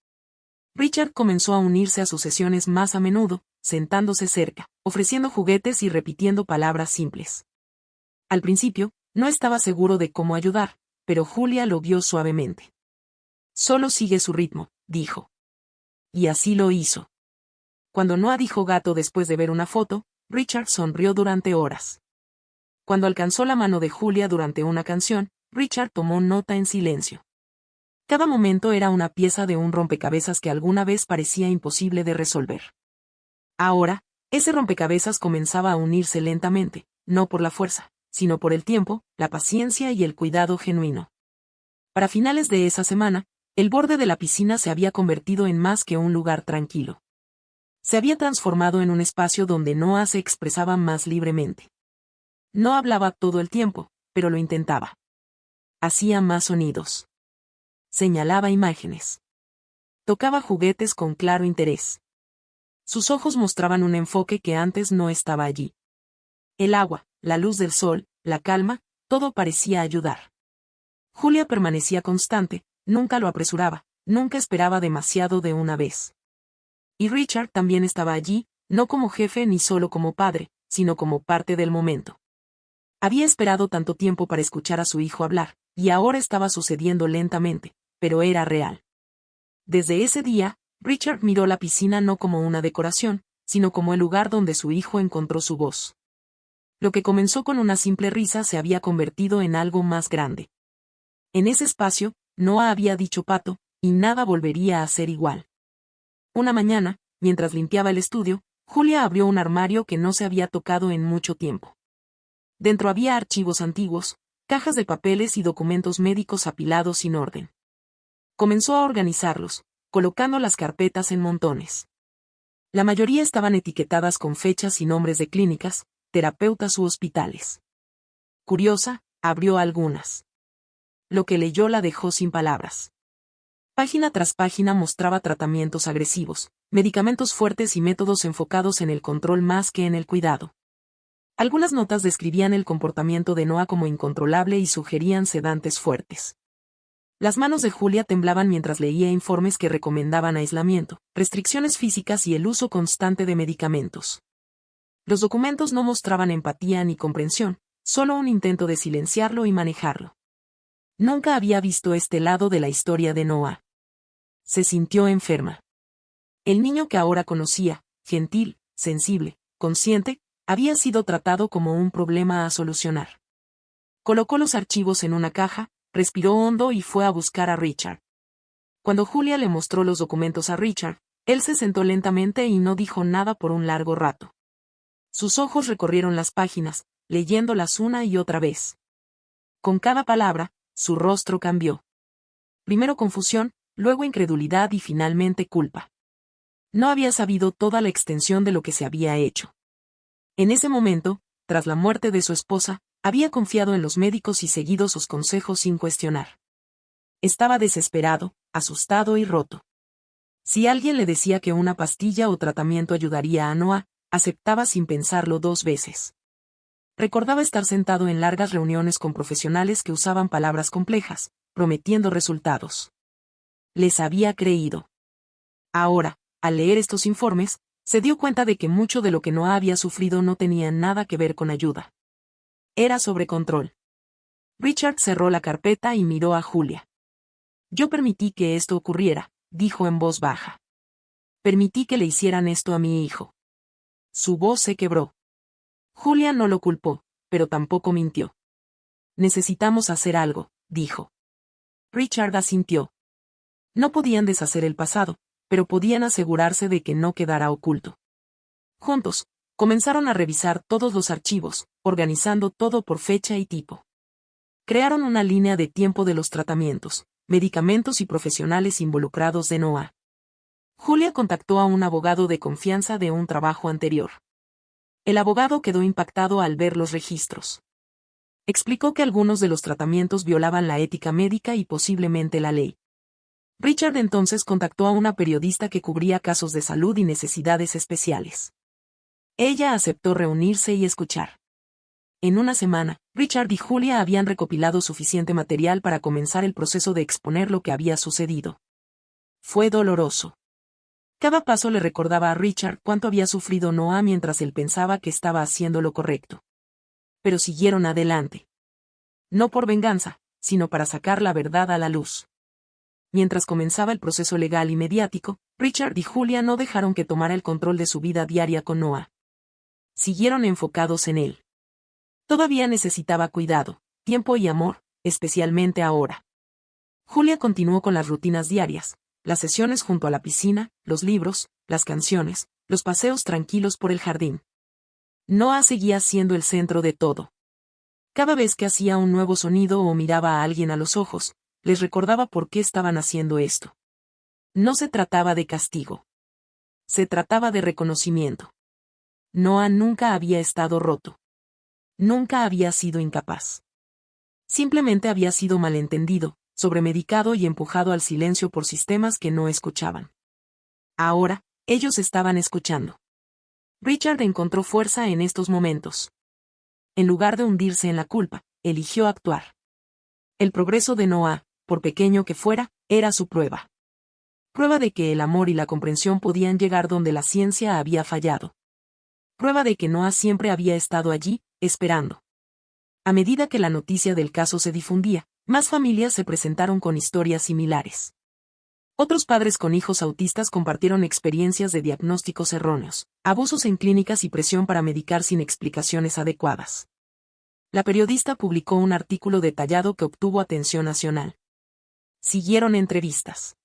Speaker 1: Richard comenzó a unirse a sus sesiones más a menudo, sentándose cerca, ofreciendo juguetes y repitiendo palabras simples. Al principio, no estaba seguro de cómo ayudar, pero Julia lo guió suavemente. Solo sigue su ritmo, dijo. Y así lo hizo. Cuando Noah dijo gato después de ver una foto, Richard sonrió durante horas. Cuando alcanzó la mano de Julia durante una canción, Richard tomó nota en silencio. Cada momento era una pieza de un rompecabezas que alguna vez parecía imposible de resolver. Ahora, ese rompecabezas comenzaba a unirse lentamente, no por la fuerza, sino por el tiempo, la paciencia y el cuidado genuino. Para finales de esa semana, el borde de la piscina se había convertido en más que un lugar tranquilo. Se había transformado en un espacio donde Noah se expresaba más libremente. No hablaba todo el tiempo, pero lo intentaba. Hacía más sonidos. Señalaba imágenes. Tocaba juguetes con claro interés. Sus ojos mostraban un enfoque que antes no estaba allí. El agua, la luz del sol, la calma, todo parecía ayudar. Julia permanecía constante, nunca lo apresuraba, nunca esperaba demasiado de una vez. Y Richard también estaba allí, no como jefe ni solo como padre, sino como parte del momento. Había esperado tanto tiempo para escuchar a su hijo hablar, y ahora estaba sucediendo lentamente, pero era real. Desde ese día, Richard miró la piscina no como una decoración, sino como el lugar donde su hijo encontró su voz. Lo que comenzó con una simple risa se había convertido en algo más grande. En ese espacio, Noah había dicho pato, y nada volvería a ser igual. Una mañana, mientras limpiaba el estudio, Julia abrió un armario que no se había tocado en mucho tiempo. Dentro había archivos antiguos, cajas de papeles y documentos médicos apilados sin orden. Comenzó a organizarlos, colocando las carpetas en montones. La mayoría estaban etiquetadas con fechas y nombres de clínicas, terapeutas u hospitales. Curiosa, abrió algunas. Lo que leyó la dejó sin palabras. Página tras página mostraba tratamientos agresivos, medicamentos fuertes y métodos enfocados en el control más que en el cuidado. Algunas notas describían el comportamiento de Noah como incontrolable y sugerían sedantes fuertes. Las manos de Julia temblaban mientras leía informes que recomendaban aislamiento, restricciones físicas y el uso constante de medicamentos. Los documentos no mostraban empatía ni comprensión, solo un intento de silenciarlo y manejarlo. Nunca había visto este lado de la historia de Noah. Se sintió enferma. El niño que ahora conocía, gentil, sensible, consciente, había sido tratado como un problema a solucionar. Colocó los archivos en una caja, respiró hondo y fue a buscar a Richard. Cuando Julia le mostró los documentos a Richard, él se sentó lentamente y no dijo nada por un largo rato. Sus ojos recorrieron las páginas, leyéndolas una y otra vez. Con cada palabra, su rostro cambió. Primero confusión, luego incredulidad y finalmente culpa. No había sabido toda la extensión de lo que se había hecho. En ese momento, tras la muerte de su esposa, había confiado en los médicos y seguido sus consejos sin cuestionar. Estaba desesperado, asustado y roto. Si alguien le decía que una pastilla o tratamiento ayudaría a Noah, aceptaba sin pensarlo 2 veces. Recordaba estar sentado en largas reuniones con profesionales que usaban palabras complejas, prometiendo resultados. Les había creído. Ahora, al leer estos informes, se dio cuenta de que mucho de lo que Noah había sufrido no tenía nada que ver con ayuda. Era sobre control. Richard cerró la carpeta y miró a Julia. Yo permití que esto ocurriera, dijo en voz baja. Permití que le hicieran esto a mi hijo. Su voz se quebró. Julia no lo culpó, pero tampoco mintió. Necesitamos hacer algo, dijo. Richard asintió. No podían deshacer el pasado, pero podían asegurarse de que no quedara oculto. Juntos, comenzaron a revisar todos los archivos, organizando todo por fecha y tipo. Crearon una línea de tiempo de los tratamientos, medicamentos y profesionales involucrados de Noah. Julia contactó a un abogado de confianza de un trabajo anterior. El abogado quedó impactado al ver los registros. Explicó que algunos de los tratamientos violaban la ética médica y posiblemente la ley. Richard entonces contactó a una periodista que cubría casos de salud y necesidades especiales. Ella aceptó reunirse y escuchar. En una semana, Richard y Julia habían recopilado suficiente material para comenzar el proceso de exponer lo que había sucedido. Fue doloroso. Cada paso le recordaba a Richard cuánto había sufrido Noah mientras él pensaba que estaba haciendo lo correcto. Pero siguieron adelante. No por venganza, sino para sacar la verdad a la luz. Mientras comenzaba el proceso legal y mediático, Richard y Julia no dejaron que tomara el control de su vida diaria con Noah. Siguieron enfocados en él. Todavía necesitaba cuidado, tiempo y amor, especialmente ahora. Julia continuó con las rutinas diarias, las sesiones junto a la piscina, los libros, las canciones, los paseos tranquilos por el jardín. Noah seguía siendo el centro de todo. Cada vez que hacía un nuevo sonido o miraba a alguien a los ojos, les recordaba por qué estaban haciendo esto. No se trataba de castigo. Se trataba de reconocimiento. Noah nunca había estado roto. Nunca había sido incapaz. Simplemente había sido malentendido, sobremedicado y empujado al silencio por sistemas que no escuchaban. Ahora, ellos estaban escuchando. Richard encontró fuerza en estos momentos. En lugar de hundirse en la culpa, eligió actuar. El progreso de Noah, por pequeño que fuera, era su prueba. Prueba de que el amor y la comprensión podían llegar donde la ciencia había fallado. Prueba de que Noah siempre había estado allí, esperando. A medida que la noticia del caso se difundía, más familias se presentaron con historias similares. Otros padres con hijos autistas compartieron experiencias de diagnósticos erróneos, abusos en clínicas y presión para medicar sin explicaciones adecuadas. La periodista publicó un artículo detallado que obtuvo atención nacional. Siguieron entrevistas.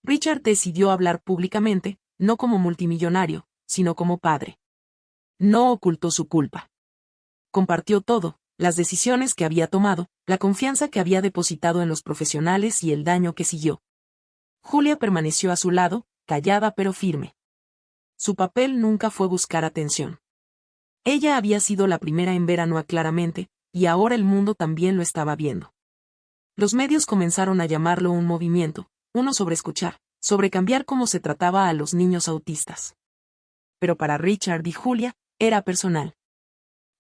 Speaker 1: Richard decidió hablar públicamente, no como multimillonario, sino como padre. No ocultó su culpa. Compartió todo, las decisiones que había tomado, la confianza que había depositado en los profesionales y el daño que siguió. Julia permaneció a su lado, callada pero firme. Su papel nunca fue buscar atención. Ella había sido la primera en ver a Noah claramente, y ahora el mundo también lo estaba viendo. Los medios comenzaron a llamarlo un movimiento, uno sobre escuchar, sobre cambiar cómo se trataba a los niños autistas. Pero para Richard y Julia, era personal.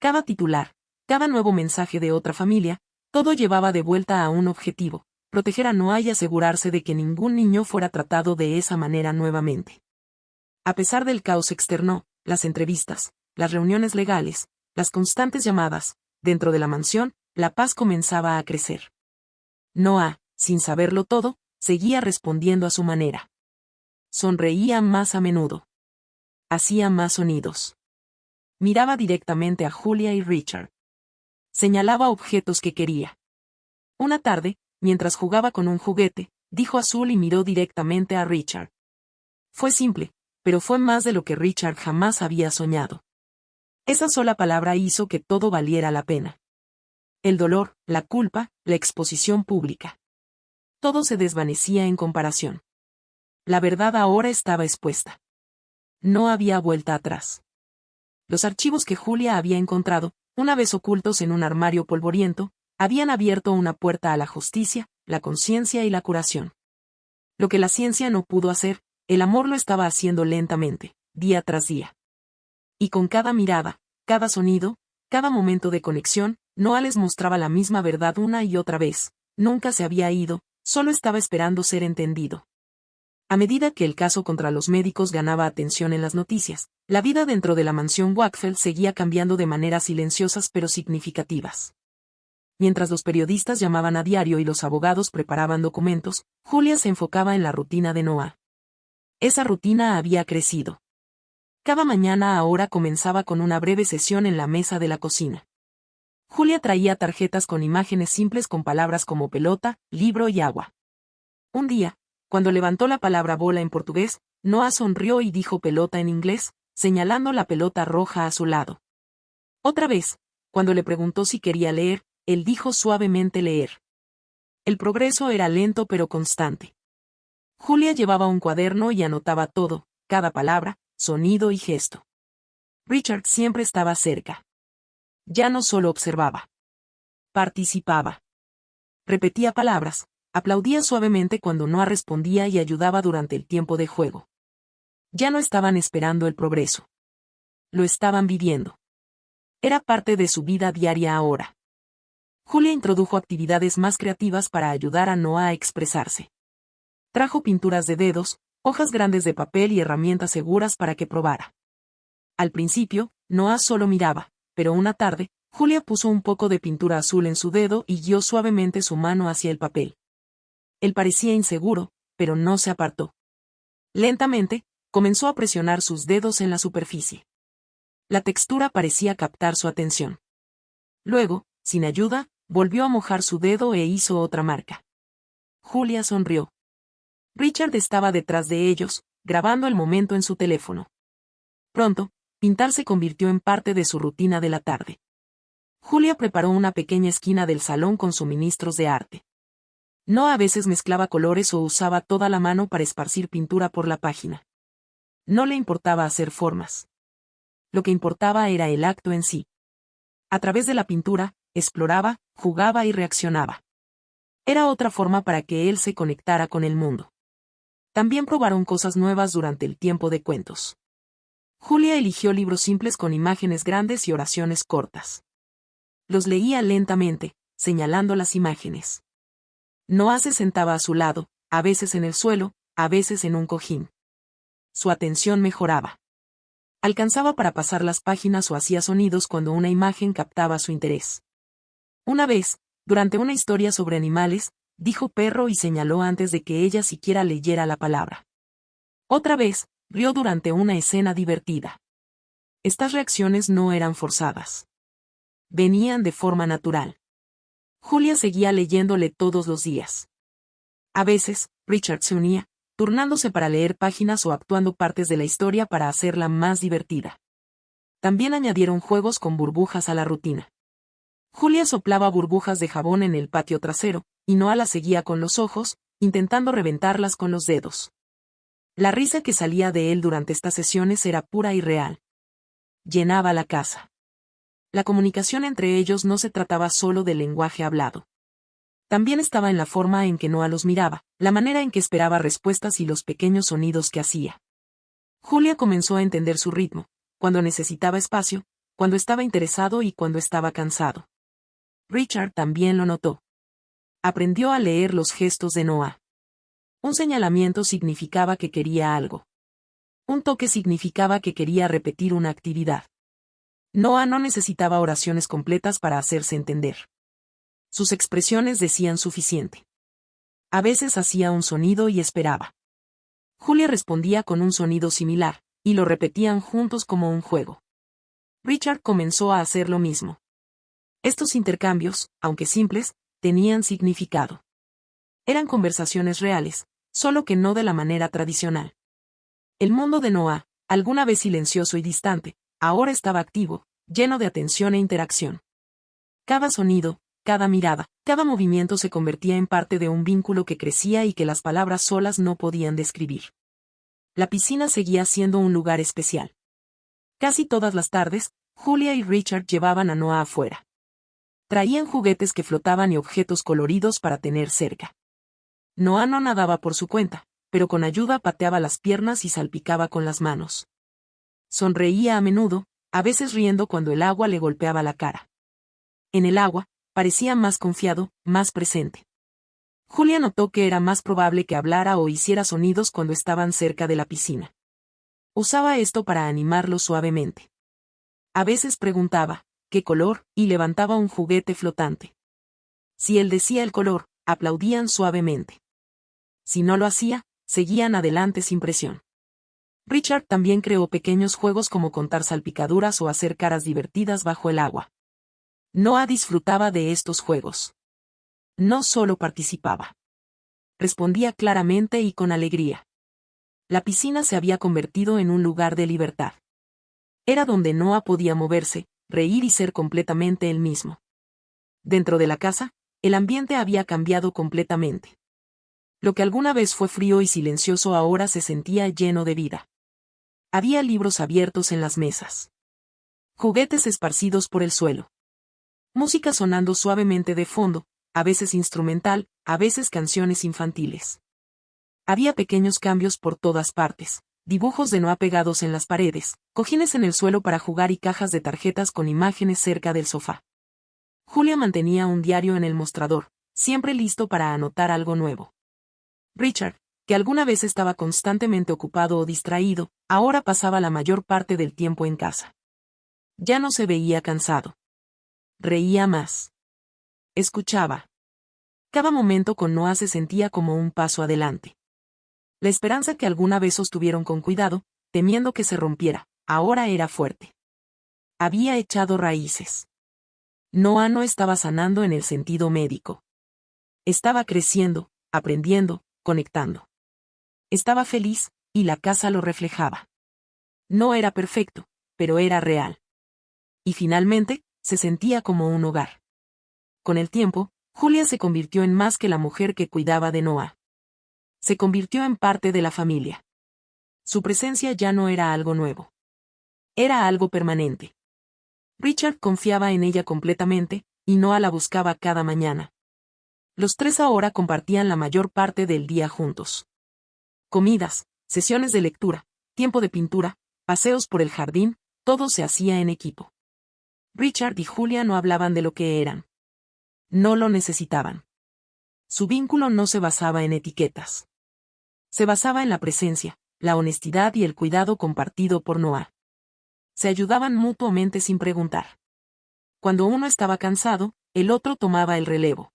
Speaker 1: Cada titular, cada nuevo mensaje de otra familia, todo llevaba de vuelta a un objetivo: proteger a Noah y asegurarse de que ningún niño fuera tratado de esa manera nuevamente. A pesar del caos externo, las entrevistas, las reuniones legales, las constantes llamadas, dentro de la mansión, la paz comenzaba a crecer. Noah, sin saberlo todo, seguía respondiendo a su manera. Sonreía más a menudo. Hacía más sonidos. Miraba directamente a Julia y Richard. Señalaba objetos que quería. Una tarde, mientras jugaba con un juguete, dijo Azul y miró directamente a Richard. Fue simple, pero fue más de lo que Richard jamás había soñado. Esa sola palabra hizo que todo valiera la pena. El dolor, la culpa, la exposición pública. Todo se desvanecía en comparación. La verdad ahora estaba expuesta. No había vuelta atrás. Los archivos que Julia había encontrado, una vez ocultos en un armario polvoriento, habían abierto una puerta a la justicia, la conciencia y la curación. Lo que la ciencia no pudo hacer, el amor lo estaba haciendo lentamente, día tras día. Y con cada mirada, cada sonido, cada momento de conexión, Noah les mostraba la misma verdad una y otra vez. Nunca se había ido, solo estaba esperando ser entendido. A medida que el caso contra los médicos ganaba atención en las noticias, la vida dentro de la mansión Wakefield seguía cambiando de maneras silenciosas pero significativas. Mientras los periodistas llamaban a diario y los abogados preparaban documentos, Julia se enfocaba en la rutina de Noah. Esa rutina había crecido. Cada mañana ahora comenzaba con una breve sesión en la mesa de la cocina. Julia traía tarjetas con imágenes simples con palabras como pelota, libro y agua. Un día, cuando levantó la palabra bola en portugués, Noah sonrió y dijo pelota en inglés, señalando la pelota roja a su lado. Otra vez, cuando le preguntó si quería leer, él dijo suavemente leer. El progreso era lento pero constante. Julia llevaba un cuaderno y anotaba todo, cada palabra, sonido y gesto. Richard siempre estaba cerca. Ya no solo observaba. Participaba. Repetía palabras, aplaudía suavemente cuando Noah respondía y ayudaba durante el tiempo de juego. Ya no estaban esperando el progreso. Lo estaban viviendo. Era parte de su vida diaria ahora. Julia introdujo actividades más creativas para ayudar a Noah a expresarse. Trajo pinturas de dedos, hojas grandes de papel y herramientas seguras para que probara. Al principio, Noah solo miraba, pero una tarde, Julia puso un poco de pintura azul en su dedo y guió suavemente su mano hacia el papel. Él parecía inseguro, pero no se apartó. Lentamente, comenzó a presionar sus dedos en la superficie. La textura parecía captar su atención. Luego, sin ayuda, volvió a mojar su dedo e hizo otra marca. Julia sonrió. Richard estaba detrás de ellos, grabando el momento en su teléfono. Pronto, pintar se convirtió en parte de su rutina de la tarde. Julia preparó una pequeña esquina del salón con suministros de arte. No a veces mezclaba colores o usaba toda la mano para esparcir pintura por la página. No le importaba hacer formas. Lo que importaba era el acto en sí. A través de la pintura, exploraba, jugaba y reaccionaba. Era otra forma para que él se conectara con el mundo. También probaron cosas nuevas durante el tiempo de cuentos. Julia eligió libros simples con imágenes grandes y oraciones cortas. Los leía lentamente, señalando las imágenes. Noah se sentaba a su lado, a veces en el suelo, a veces en un cojín. Su atención mejoraba. Alcanzaba para pasar las páginas o hacía sonidos cuando una imagen captaba su interés. Una vez, durante una historia sobre animales, dijo perro y señaló antes de que ella siquiera leyera la palabra. Otra vez, rió durante una escena divertida. Estas reacciones no eran forzadas. Venían de forma natural. Julia seguía leyéndole todos los días. A veces, Richard se unía, turnándose para leer páginas o actuando partes de la historia para hacerla más divertida. También añadieron juegos con burbujas a la rutina. Julia soplaba burbujas de jabón en el patio trasero, y Noah la seguía con los ojos, intentando reventarlas con los dedos. La risa que salía de él durante estas sesiones era pura y real. Llenaba la casa. La comunicación entre ellos no se trataba solo del lenguaje hablado. También estaba en la forma en que Noah los miraba, la manera en que esperaba respuestas y los pequeños sonidos que hacía. Julia comenzó a entender su ritmo, cuando necesitaba espacio, cuando estaba interesado y cuando estaba cansado. Richard también lo notó. Aprendió a leer los gestos de Noah. Un señalamiento significaba que quería algo. Un toque significaba que quería repetir una actividad. Noah no necesitaba oraciones completas para hacerse entender. Sus expresiones decían suficiente. A veces hacía un sonido y esperaba. Julia respondía con un sonido similar, y lo repetían juntos como un juego. Richard comenzó a hacer lo mismo. Estos intercambios, aunque simples, tenían significado. Eran conversaciones reales, solo que no de la manera tradicional. El mundo de Noah, alguna vez silencioso y distante, ahora estaba activo, lleno de atención e interacción. Cada sonido, cada mirada, cada movimiento se convertía en parte de un vínculo que crecía y que las palabras solas no podían describir. La piscina seguía siendo un lugar especial. Casi todas las tardes, Julia y Richard llevaban a Noah afuera. Traían juguetes que flotaban y objetos coloridos para tener cerca. Noah no nadaba por su cuenta, pero con ayuda pateaba las piernas y salpicaba con las manos. Sonreía a menudo, a veces riendo cuando el agua le golpeaba la cara. En el agua, parecía más confiado, más presente. Julia notó que era más probable que hablara o hiciera sonidos cuando estaban cerca de la piscina. Usaba esto para animarlo suavemente. A veces preguntaba, ¿qué color?, y levantaba un juguete flotante. Si él decía el color, aplaudían suavemente. Si no lo hacía, seguían adelante sin presión. Richard también creó pequeños juegos como contar salpicaduras o hacer caras divertidas bajo el agua. Noah disfrutaba de estos juegos. No solo participaba. Respondía claramente y con alegría. La piscina se había convertido en un lugar de libertad. Era donde Noah podía moverse, reír y ser completamente él mismo. Dentro de la casa, el ambiente había cambiado completamente. Lo que alguna vez fue frío y silencioso ahora se sentía lleno de vida. Había libros abiertos en las mesas. Juguetes esparcidos por el suelo. Música sonando suavemente de fondo, a veces instrumental, a veces canciones infantiles. Había pequeños cambios por todas partes, dibujos de Noah pegados en las paredes, cojines en el suelo para jugar y cajas de tarjetas con imágenes cerca del sofá. Julia mantenía un diario en el mostrador, siempre listo para anotar algo nuevo. Richard, que alguna vez estaba constantemente ocupado o distraído, ahora pasaba la mayor parte del tiempo en casa. Ya no se veía cansado. Reía más. Escuchaba. Cada momento con Noah se sentía como un paso adelante. La esperanza que alguna vez sostuvieron con cuidado, temiendo que se rompiera, ahora era fuerte. Había echado raíces. Noah no estaba sanando en el sentido médico. Estaba creciendo, aprendiendo, conectando. Estaba feliz, y la casa lo reflejaba. No era perfecto, pero era real. Y finalmente, se sentía como un hogar. Con el tiempo, Julia se convirtió en más que la mujer que cuidaba de Noah. Se convirtió en parte de la familia. Su presencia ya no era algo nuevo. Era algo permanente. Richard confiaba en ella completamente, y Noah la buscaba cada mañana. Los tres ahora compartían la mayor parte del día juntos. Comidas, sesiones de lectura, tiempo de pintura, paseos por el jardín, todo se hacía en equipo. Richard y Julia no hablaban de lo que eran. No lo necesitaban. Su vínculo no se basaba en etiquetas. Se basaba en la presencia, la honestidad y el cuidado compartido por Noah. Se ayudaban mutuamente sin preguntar. Cuando uno estaba cansado, el otro tomaba el relevo.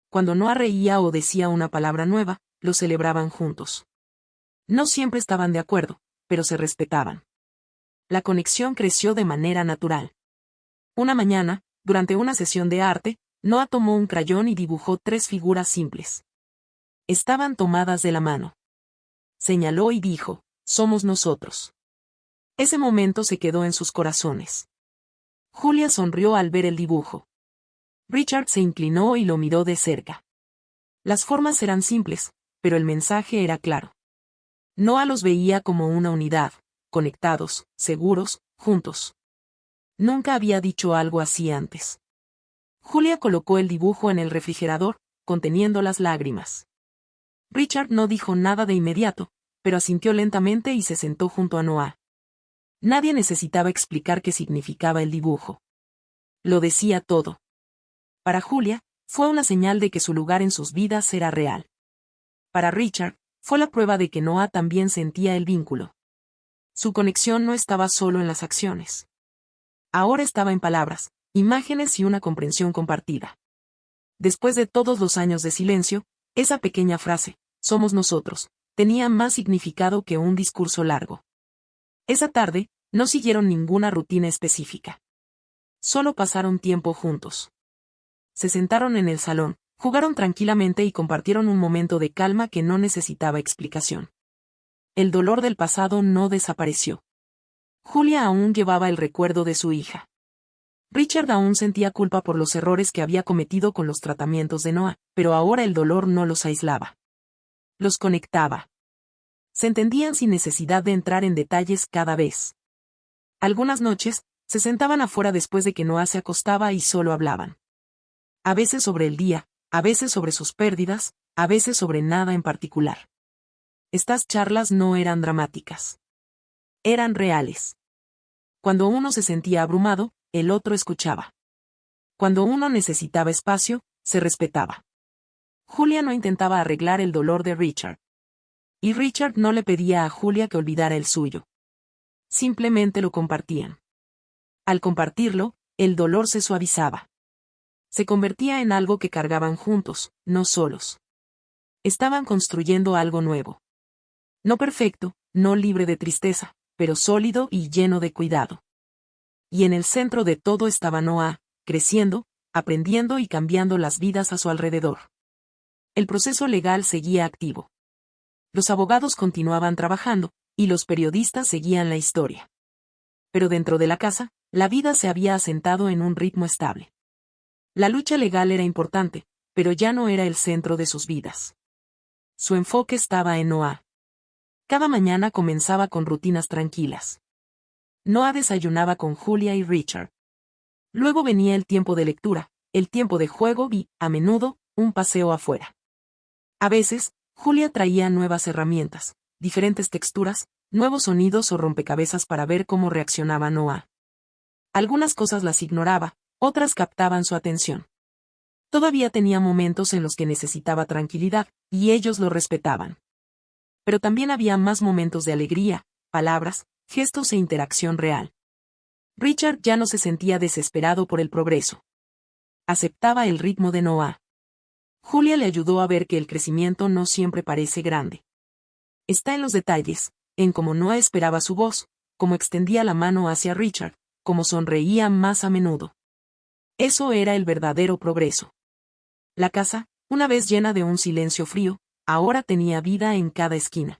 Speaker 1: Cuando Noah reía o decía una palabra nueva, lo celebraban juntos. No siempre estaban de acuerdo, pero se respetaban. La conexión creció de manera natural. Una mañana, durante una sesión de arte, Noah tomó un crayón y dibujó 3 figuras simples. Estaban tomadas de la mano. Señaló y dijo, «Somos nosotros». Ese momento se quedó en sus corazones. Julia sonrió al ver el dibujo. Richard se inclinó y lo miró de cerca. Las formas eran simples, pero el mensaje era claro. Noah los veía como una unidad, conectados, seguros, juntos. Nunca había dicho algo así antes. Julia colocó el dibujo en el refrigerador, conteniendo las lágrimas. Richard no dijo nada de inmediato, pero asintió lentamente y se sentó junto a Noah. Nadie necesitaba explicar qué significaba el dibujo. Lo decía todo. Para Julia, fue una señal de que su lugar en sus vidas era real. Para Richard, fue la prueba de que Noah también sentía el vínculo. Su conexión no estaba solo en las acciones. Ahora estaba en palabras, imágenes y una comprensión compartida. Después de todos los años de silencio, esa pequeña frase, «Somos nosotros», tenía más significado que un discurso largo. Esa tarde, no siguieron ninguna rutina específica. Solo pasaron tiempo juntos. se sentaron en el salón, jugaron tranquilamente y compartieron un momento de calma que no necesitaba explicación. El dolor del pasado no desapareció. Julia aún llevaba el recuerdo de su hija. Richard aún sentía culpa por los errores que había cometido con los tratamientos de Noah, pero ahora el dolor no los aislaba. Los conectaba. Se entendían sin necesidad de entrar en detalles cada vez. Algunas noches, se sentaban afuera después de que Noah se acostaba y solo hablaban. A veces sobre el día, a veces sobre sus pérdidas, a veces sobre nada en particular. Estas charlas no eran dramáticas. Eran reales. Cuando uno se sentía abrumado, el otro escuchaba. Cuando uno necesitaba espacio, se respetaba. Julia no intentaba arreglar el dolor de Richard. Y Richard no le pedía a Julia que olvidara el suyo. Simplemente lo compartían. Al compartirlo, el dolor se suavizaba. Se convertía en algo que cargaban juntos, no solos. Estaban construyendo algo nuevo. No perfecto, no libre de tristeza, pero sólido y lleno de cuidado. Y en el centro de todo estaba Noah, creciendo, aprendiendo y cambiando las vidas a su alrededor. El proceso legal seguía activo. Los abogados continuaban trabajando, y los periodistas seguían la historia. Pero dentro de la casa, la vida se había asentado en un ritmo estable. La lucha legal era importante, pero ya no era el centro de sus vidas. Su enfoque estaba en Noah. Cada mañana comenzaba con rutinas tranquilas. Noah desayunaba con Julia y Richard. Luego venía el tiempo de lectura, el tiempo de juego y, a menudo, un paseo afuera. A veces, Julia traía nuevas herramientas, diferentes texturas, nuevos sonidos o rompecabezas para ver cómo reaccionaba Noah. Algunas cosas las ignoraba, otras captaban su atención. Todavía tenía momentos en los que necesitaba tranquilidad, y ellos lo respetaban. Pero también había más momentos de alegría, palabras, gestos e interacción real. Richard ya no se sentía desesperado por el progreso. Aceptaba el ritmo de Noah. Julia le ayudó a ver que el crecimiento no siempre parece grande. Está en los detalles, en cómo Noah esperaba su voz, cómo extendía la mano hacia Richard, cómo sonreía más a menudo. Eso era el verdadero progreso. La casa, una vez llena de un silencio frío, ahora tenía vida en cada esquina.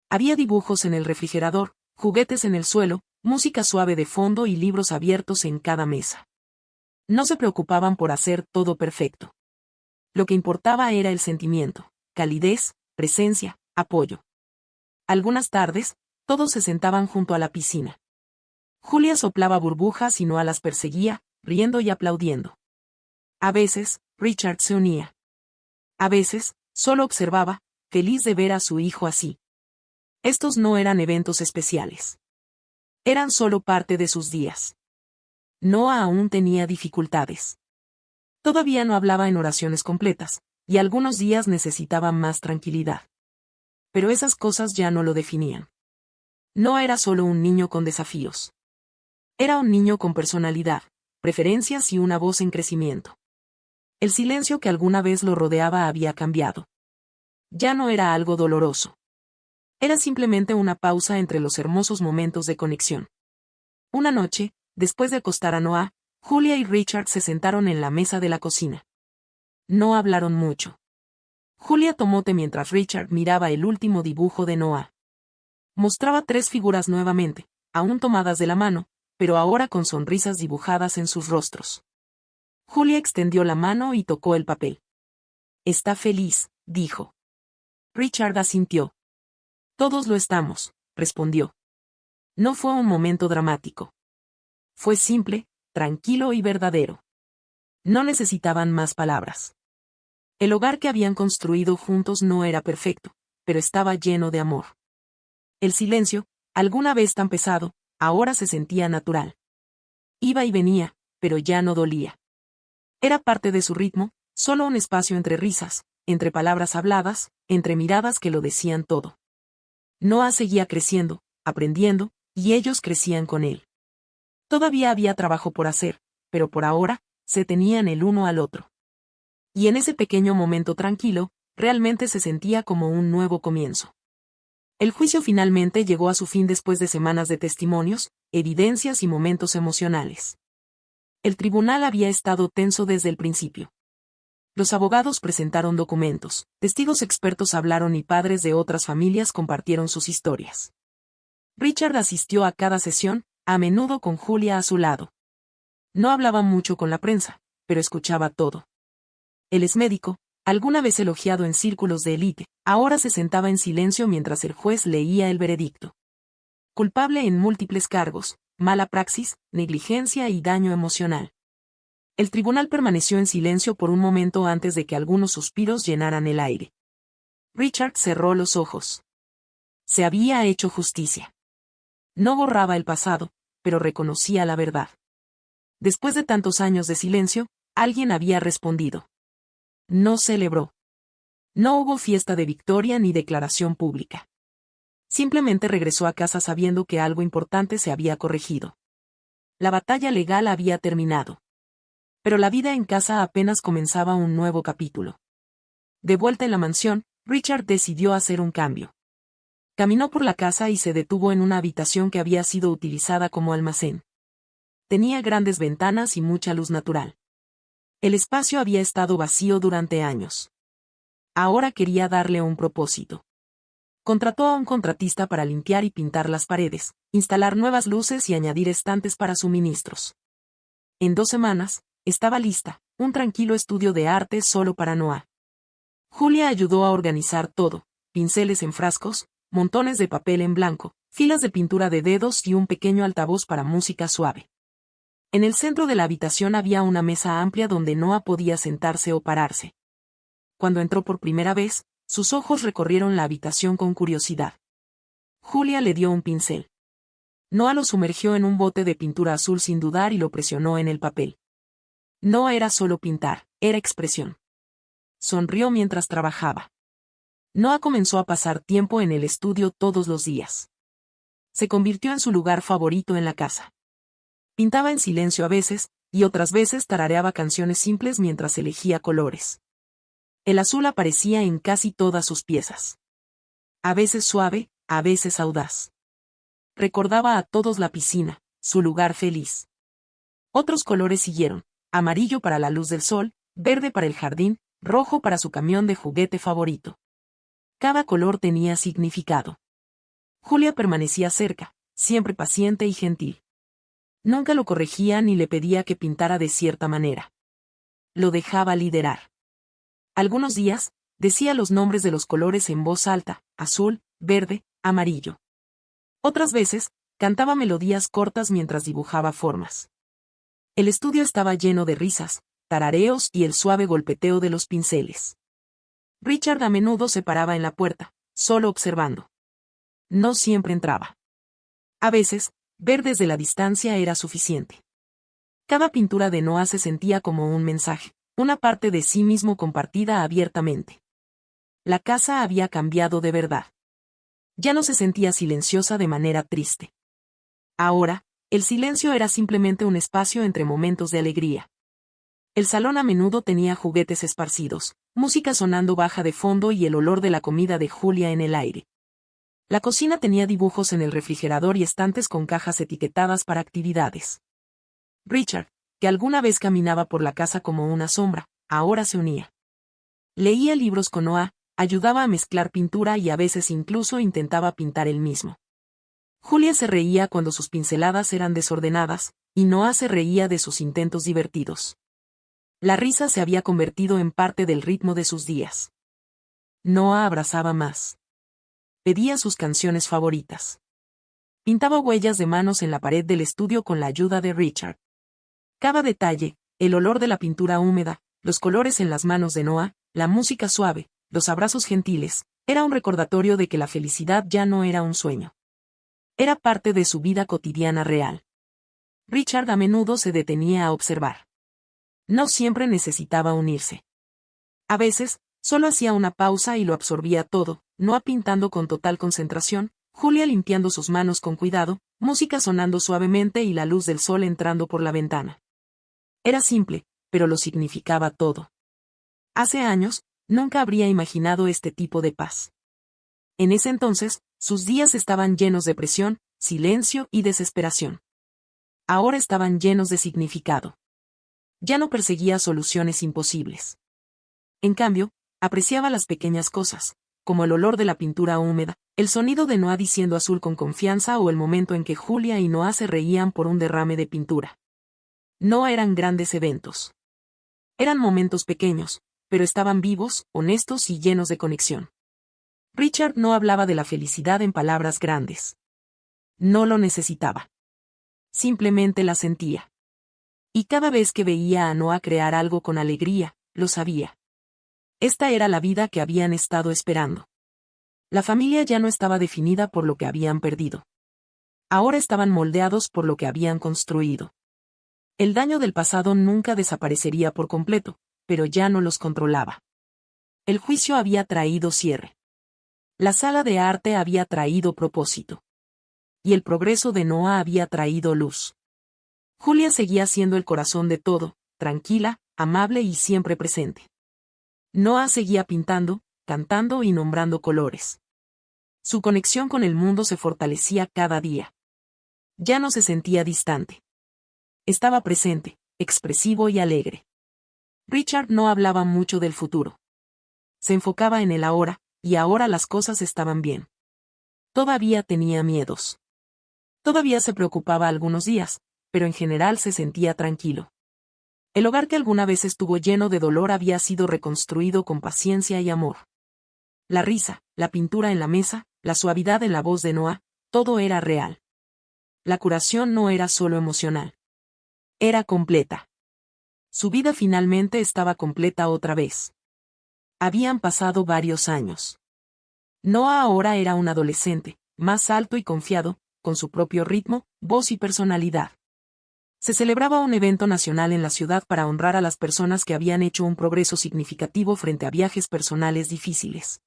Speaker 1: Había dibujos en el refrigerador, juguetes en el suelo, música suave de fondo y libros abiertos en cada mesa. No se preocupaban por hacer todo perfecto. Lo que importaba era el sentimiento, calidez, presencia, apoyo. Algunas tardes, todos se sentaban junto a la piscina. Julia soplaba burbujas y Noah las perseguía, riendo y aplaudiendo. A veces, Richard se unía. A veces, solo observaba, feliz de ver a su hijo así. Estos no eran eventos especiales. Eran solo parte de sus días. Noah aún tenía dificultades. Todavía no hablaba en oraciones completas, y algunos días necesitaba más tranquilidad. Pero esas cosas ya no lo definían. No era solo un niño con desafíos. Era un niño con personalidad, preferencias y una voz en crecimiento. El silencio que alguna vez lo rodeaba había cambiado. Ya no era algo doloroso. Era simplemente una pausa entre los hermosos momentos de conexión. Una noche, después de acostar a Noah, Julia y Richard se sentaron en la mesa de la cocina. No hablaron mucho. Julia tomó té mientras Richard miraba el último dibujo de Noah. Mostraba 3 figuras nuevamente, aún tomadas de la mano, pero ahora con sonrisas dibujadas en sus rostros. Julia extendió la mano y tocó el papel. «Está feliz», dijo. Richard asintió. «Todos lo estamos», respondió. No fue un momento dramático. Fue simple, tranquilo y verdadero. No necesitaban más palabras. El hogar que habían construido juntos no era perfecto, pero estaba lleno de amor. El silencio, alguna vez tan pesado, ahora se sentía natural. Iba y venía, pero ya no dolía. Era parte de su ritmo, solo un espacio entre risas, entre palabras habladas, entre miradas que lo decían todo. Noah seguía creciendo, aprendiendo, y ellos crecían con él. Todavía había trabajo por hacer, pero por ahora, se tenían el uno al otro. Y en ese pequeño momento tranquilo, realmente se sentía como un nuevo comienzo. El juicio finalmente llegó a su fin después de semanas de testimonios, evidencias y momentos emocionales. El tribunal había estado tenso desde el principio. Los abogados presentaron documentos, testigos expertos hablaron y padres de otras familias compartieron sus historias. Richard asistió a cada sesión, a menudo con Julia a su lado. No hablaba mucho con la prensa, pero escuchaba todo. Él es médico, alguna vez elogiado en círculos de élite, ahora se sentaba en silencio mientras el juez leía el veredicto. Culpable en múltiples cargos, mala praxis, negligencia y daño emocional. El tribunal permaneció en silencio por un momento antes de que algunos suspiros llenaran el aire. Richard cerró los ojos. Se había hecho justicia. No borraba el pasado, pero reconocía la verdad. Después de tantos años de silencio, alguien había respondido. No celebró. No hubo fiesta de victoria ni declaración pública. Simplemente regresó a casa sabiendo que algo importante se había corregido. La batalla legal había terminado. Pero la vida en casa apenas comenzaba un nuevo capítulo. De vuelta en la mansión, Richard decidió hacer un cambio. Caminó por la casa y se detuvo en una habitación que había sido utilizada como almacén. Tenía grandes ventanas y mucha luz natural. El espacio había estado vacío durante años. Ahora quería darle un propósito. Contrató a un contratista para limpiar y pintar las paredes, instalar nuevas luces y añadir estantes para suministros. En 2 semanas, estaba lista, un tranquilo estudio de arte solo para Noah. Julia ayudó a organizar todo, pinceles en frascos, montones de papel en blanco, filas de pintura de dedos y un pequeño altavoz para música suave. En el centro de la habitación había una mesa amplia donde Noah podía sentarse o pararse. Cuando entró por primera vez, sus ojos recorrieron la habitación con curiosidad. Julia le dio un pincel. Noah lo sumergió en un bote de pintura azul sin dudar y lo presionó en el papel. No era solo pintar, era expresión. Sonrió mientras trabajaba. Noah comenzó a pasar tiempo en el estudio todos los días. Se convirtió en su lugar favorito en la casa. Pintaba en silencio a veces, y otras veces tarareaba canciones simples mientras elegía colores. El azul aparecía en casi todas sus piezas. A veces suave, a veces audaz. Recordaba a todos la piscina, su lugar feliz. Otros colores siguieron, amarillo para la luz del sol, verde para el jardín, rojo para su camión de juguete favorito. Cada color tenía significado. Julia permanecía cerca, siempre paciente y gentil. Nunca lo corregía ni le pedía que pintara de cierta manera. Lo dejaba liderar. Algunos días, decía los nombres de los colores en voz alta, azul, verde, amarillo. Otras veces, cantaba melodías cortas mientras dibujaba formas. El estudio estaba lleno de risas, tarareos y el suave golpeteo de los pinceles. Richard a menudo se paraba en la puerta, solo observando. No siempre entraba. A veces, ver desde la distancia era suficiente. Cada pintura de Noah se sentía como un mensaje, una parte de sí mismo compartida abiertamente. La casa había cambiado de verdad. Ya no se sentía silenciosa de manera triste. Ahora, el silencio era simplemente un espacio entre momentos de alegría. El salón a menudo tenía juguetes esparcidos, música sonando baja de fondo y el olor de la comida de Julia en el aire. La cocina tenía dibujos en el refrigerador y estantes con cajas etiquetadas para actividades. Richard, que alguna vez caminaba por la casa como una sombra, ahora se unía. Leía libros con Noah, ayudaba a mezclar pintura y a veces incluso intentaba pintar él mismo. Julia se reía cuando sus pinceladas eran desordenadas, y Noah se reía de sus intentos divertidos. La risa se había convertido en parte del ritmo de sus días. Noah abrazaba más. Pedía sus canciones favoritas. Pintaba huellas de manos en la pared del estudio con la ayuda de Richard. Cada detalle, el olor de la pintura húmeda, los colores en las manos de Noah, la música suave, los abrazos gentiles, era un recordatorio de que la felicidad ya no era un sueño. Era parte de su vida cotidiana real. Richard a menudo se detenía a observar. No siempre necesitaba unirse. A veces, solo hacía una pausa y lo absorbía todo, Noah pintando con total concentración, Julia limpiando sus manos con cuidado, música sonando suavemente y la luz del sol entrando por la ventana. Era simple, pero lo significaba todo. Hace años, nunca habría imaginado este tipo de paz. En ese entonces, sus días estaban llenos de presión, silencio y desesperación. Ahora estaban llenos de significado. Ya no perseguía soluciones imposibles. En cambio, apreciaba las pequeñas cosas, como el olor de la pintura húmeda, el sonido de Noah diciendo azul con confianza o el momento en que Julia y Noah se reían por un derrame de pintura. No eran grandes eventos. Eran momentos pequeños, pero estaban vivos, honestos y llenos de conexión. Richard no hablaba de la felicidad en palabras grandes. No lo necesitaba. Simplemente la sentía. Y cada vez que veía a Noah crear algo con alegría, lo sabía. Esta era la vida que habían estado esperando. La familia ya no estaba definida por lo que habían perdido. Ahora estaban moldeados por lo que habían construido. El daño del pasado nunca desaparecería por completo, pero ya no los controlaba. El juicio había traído cierre. La sala de arte había traído propósito. Y el progreso de Noah había traído luz. Julia seguía siendo el corazón de todo, tranquila, amable y siempre presente. Noah seguía pintando, cantando y nombrando colores. Su conexión con el mundo se fortalecía cada día. Ya no se sentía distante. Estaba presente, expresivo y alegre. Richard no hablaba mucho del futuro. Se enfocaba en el ahora, y ahora las cosas estaban bien. Todavía tenía miedos. Todavía se preocupaba algunos días, pero en general se sentía tranquilo. El hogar que alguna vez estuvo lleno de dolor había sido reconstruido con paciencia y amor. La risa, la pintura en la mesa, la suavidad en la voz de Noah, todo era real. La curación no era solo emocional. Era completa. Su vida finalmente estaba completa otra vez. Habían pasado varios años. Noah ahora era un adolescente, más alto y confiado, con su propio ritmo, voz y personalidad. Se celebraba un evento nacional en la ciudad para honrar a las personas que habían hecho un progreso significativo frente a viajes personales difíciles.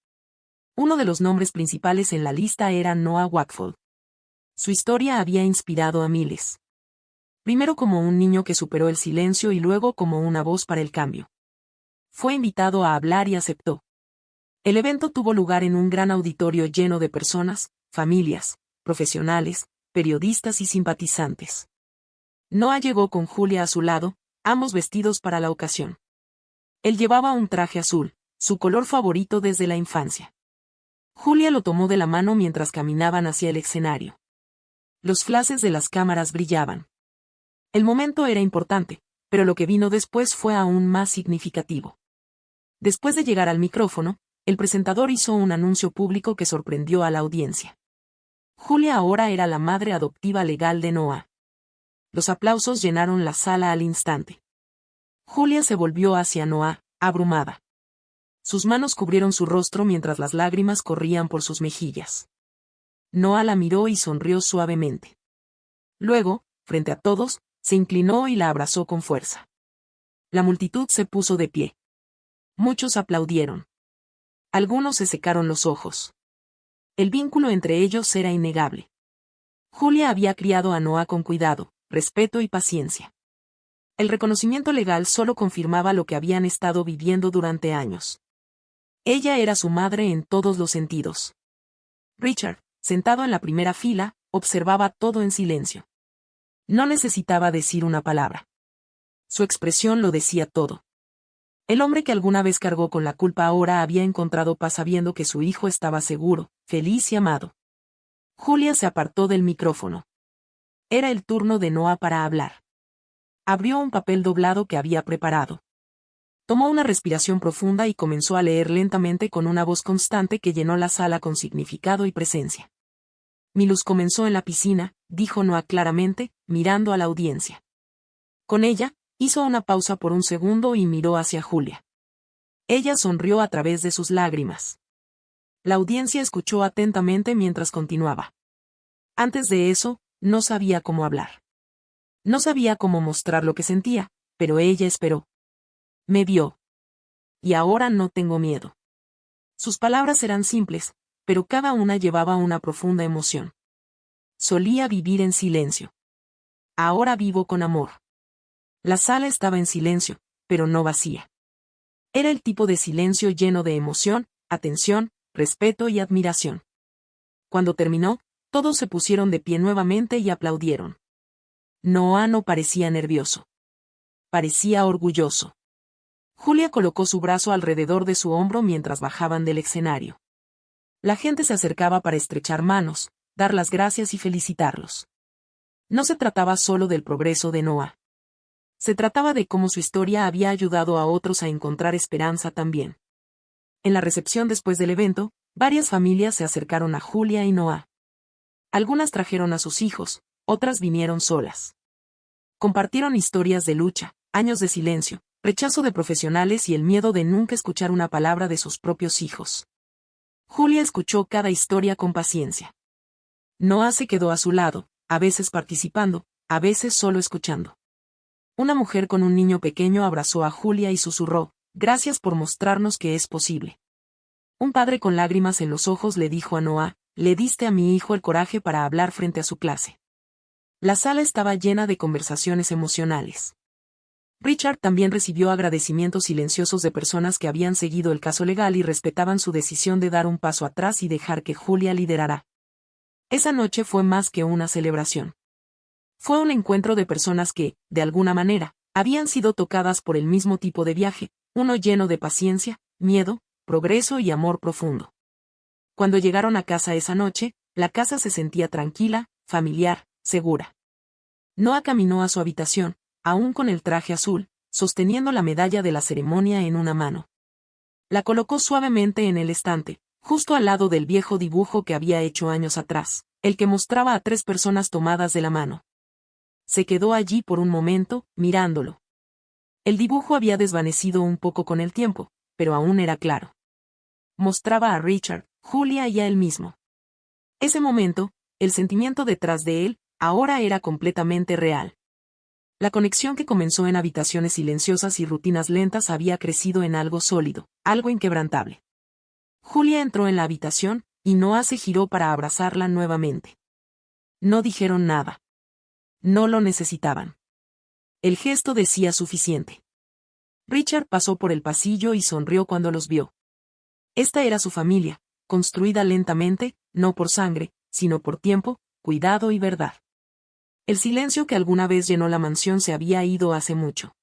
Speaker 1: Uno de los nombres principales en la lista era Noah Wakefold. Su historia había inspirado a miles. Primero como un niño que superó el silencio y luego como una voz para el cambio. Fue invitado a hablar y aceptó. El evento tuvo lugar en un gran auditorio lleno de personas, familias, profesionales, periodistas y simpatizantes. Noah llegó con Julia a su lado, ambos vestidos para la ocasión. Él llevaba un traje azul, su color favorito desde la infancia. Julia lo tomó de la mano mientras caminaban hacia el escenario. Los flashes de las cámaras brillaban. El momento era importante, pero lo que vino después fue aún más significativo. Después de llegar al micrófono, el presentador hizo un anuncio público que sorprendió a la audiencia. Julia ahora era la madre adoptiva legal de Noah. Los aplausos llenaron la sala al instante. Julia se volvió hacia Noah, abrumada. Sus manos cubrieron su rostro mientras las lágrimas corrían por sus mejillas. Noah la miró y sonrió suavemente. Luego, frente a todos, se inclinó y la abrazó con fuerza. La multitud se puso de pie. Muchos aplaudieron. Algunos se secaron los ojos. El vínculo entre ellos era innegable. Julia había criado a Noah con cuidado, respeto y paciencia. El reconocimiento legal solo confirmaba lo que habían estado viviendo durante años. Ella era su madre en todos los sentidos. Richard, sentado en la primera fila, observaba todo en silencio. No necesitaba decir una palabra. Su expresión lo decía todo. El hombre que alguna vez cargó con la culpa ahora había encontrado paz sabiendo que su hijo estaba seguro, feliz y amado. Julia se apartó del micrófono. Era el turno de Noah para hablar. Abrió un papel doblado que había preparado. Tomó una respiración profunda y comenzó a leer lentamente con una voz constante que llenó la sala con significado y presencia. Mi luz comenzó en la piscina, dijo Noah claramente, mirando a la audiencia. Con ella, hizo una pausa por un segundo y miró hacia Julia. Ella sonrió a través de sus lágrimas. La audiencia escuchó atentamente mientras continuaba. Antes de eso, no sabía cómo hablar. No sabía cómo mostrar lo que sentía, pero ella esperó. Me vio. Y ahora no tengo miedo. Sus palabras eran simples, pero cada una llevaba una profunda emoción. Solía vivir en silencio. Ahora vivo con amor. La sala estaba en silencio, pero no vacía. Era el tipo de silencio lleno de emoción, atención, respeto y admiración. Cuando terminó, todos se pusieron de pie nuevamente y aplaudieron. Noah no parecía nervioso. parecía orgulloso. Julia colocó su brazo alrededor de su hombro mientras bajaban del escenario. La gente se acercaba para estrechar manos, dar las gracias y felicitarlos. No se trataba solo del progreso de Noah. Se trataba de cómo su historia había ayudado a otros a encontrar esperanza también. En la recepción después del evento, varias familias se acercaron a Julia y Noah. Algunas trajeron a sus hijos, otras vinieron solas. Compartieron historias de lucha, años de silencio, rechazo de profesionales y el miedo de nunca escuchar una palabra de sus propios hijos. Julia escuchó cada historia con paciencia. Noah se quedó a su lado, a veces participando, a veces solo escuchando. Una mujer con un niño pequeño abrazó a Julia y susurró, «Gracias por mostrarnos que es posible». Un padre con lágrimas en los ojos le dijo a Noah, «Le diste a mi hijo el coraje para hablar frente a su clase». La sala estaba llena de conversaciones emocionales. Richard también recibió agradecimientos silenciosos de personas que habían seguido el caso legal y respetaban su decisión de dar un paso atrás y dejar que Julia liderara. Esa noche fue más que una celebración. Fue un encuentro de personas que, de alguna manera, habían sido tocadas por el mismo tipo de viaje, uno lleno de paciencia, miedo, progreso y amor profundo. Cuando llegaron a casa esa noche, la casa se sentía tranquila, familiar, segura. Noah caminó a su habitación, aún con el traje azul, sosteniendo la medalla de la ceremonia en una mano. La colocó suavemente en el estante, justo al lado del viejo dibujo que había hecho años atrás, el que mostraba a 3 personas tomadas de la mano. Se quedó allí por un momento, mirándolo. El dibujo había desvanecido un poco con el tiempo, pero aún era claro. Mostraba a Richard, Julia y a él mismo. Ese momento, el sentimiento detrás de él, ahora era completamente real. La conexión que comenzó en habitaciones silenciosas y rutinas lentas había crecido en algo sólido, algo inquebrantable. Julia entró en la habitación, y Noah se giró para abrazarla nuevamente. No dijeron nada. No lo necesitaban. El gesto decía suficiente. Richard pasó por el pasillo y sonrió cuando los vio. Esta era su familia, construida lentamente, no por sangre, sino por tiempo, cuidado y verdad. El silencio que alguna vez llenó la mansión se había ido hace mucho.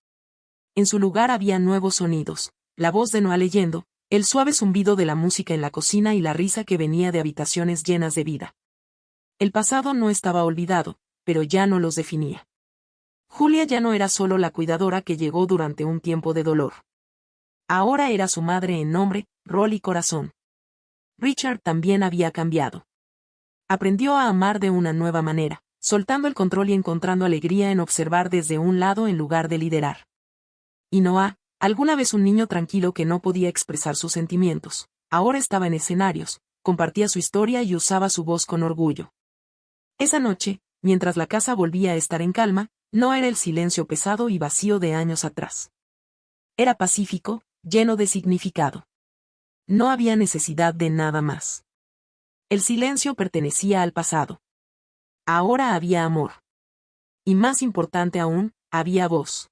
Speaker 1: En su lugar había nuevos sonidos, la voz de Noah leyendo, el suave zumbido de la música en la cocina y la risa que venía de habitaciones llenas de vida. El pasado no estaba olvidado, pero ya no los definía. Julia ya no era solo la cuidadora que llegó durante un tiempo de dolor. Ahora era su madre en nombre, rol y corazón. Richard también había cambiado. Aprendió a amar de una nueva manera, soltando el control y encontrando alegría en observar desde un lado en lugar de liderar. Y Noah, alguna vez un niño tranquilo que no podía expresar sus sentimientos, ahora estaba en escenarios, compartía su historia y usaba su voz con orgullo. Esa noche, mientras la casa volvía a estar en calma, no era el silencio pesado y vacío de años atrás. Era pacífico, lleno de significado. No había necesidad de nada más. El silencio pertenecía al pasado. Ahora había amor. Y más importante aún, había voz.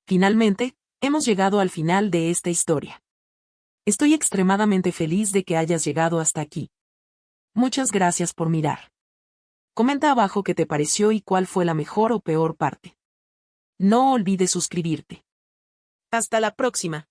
Speaker 1: Finalmente, hemos llegado al final de esta historia. Estoy extremadamente feliz de que hayas llegado hasta aquí. Muchas gracias por mirar. Comenta abajo qué te pareció y cuál fue la mejor o peor parte. No olvides suscribirte. Hasta la próxima.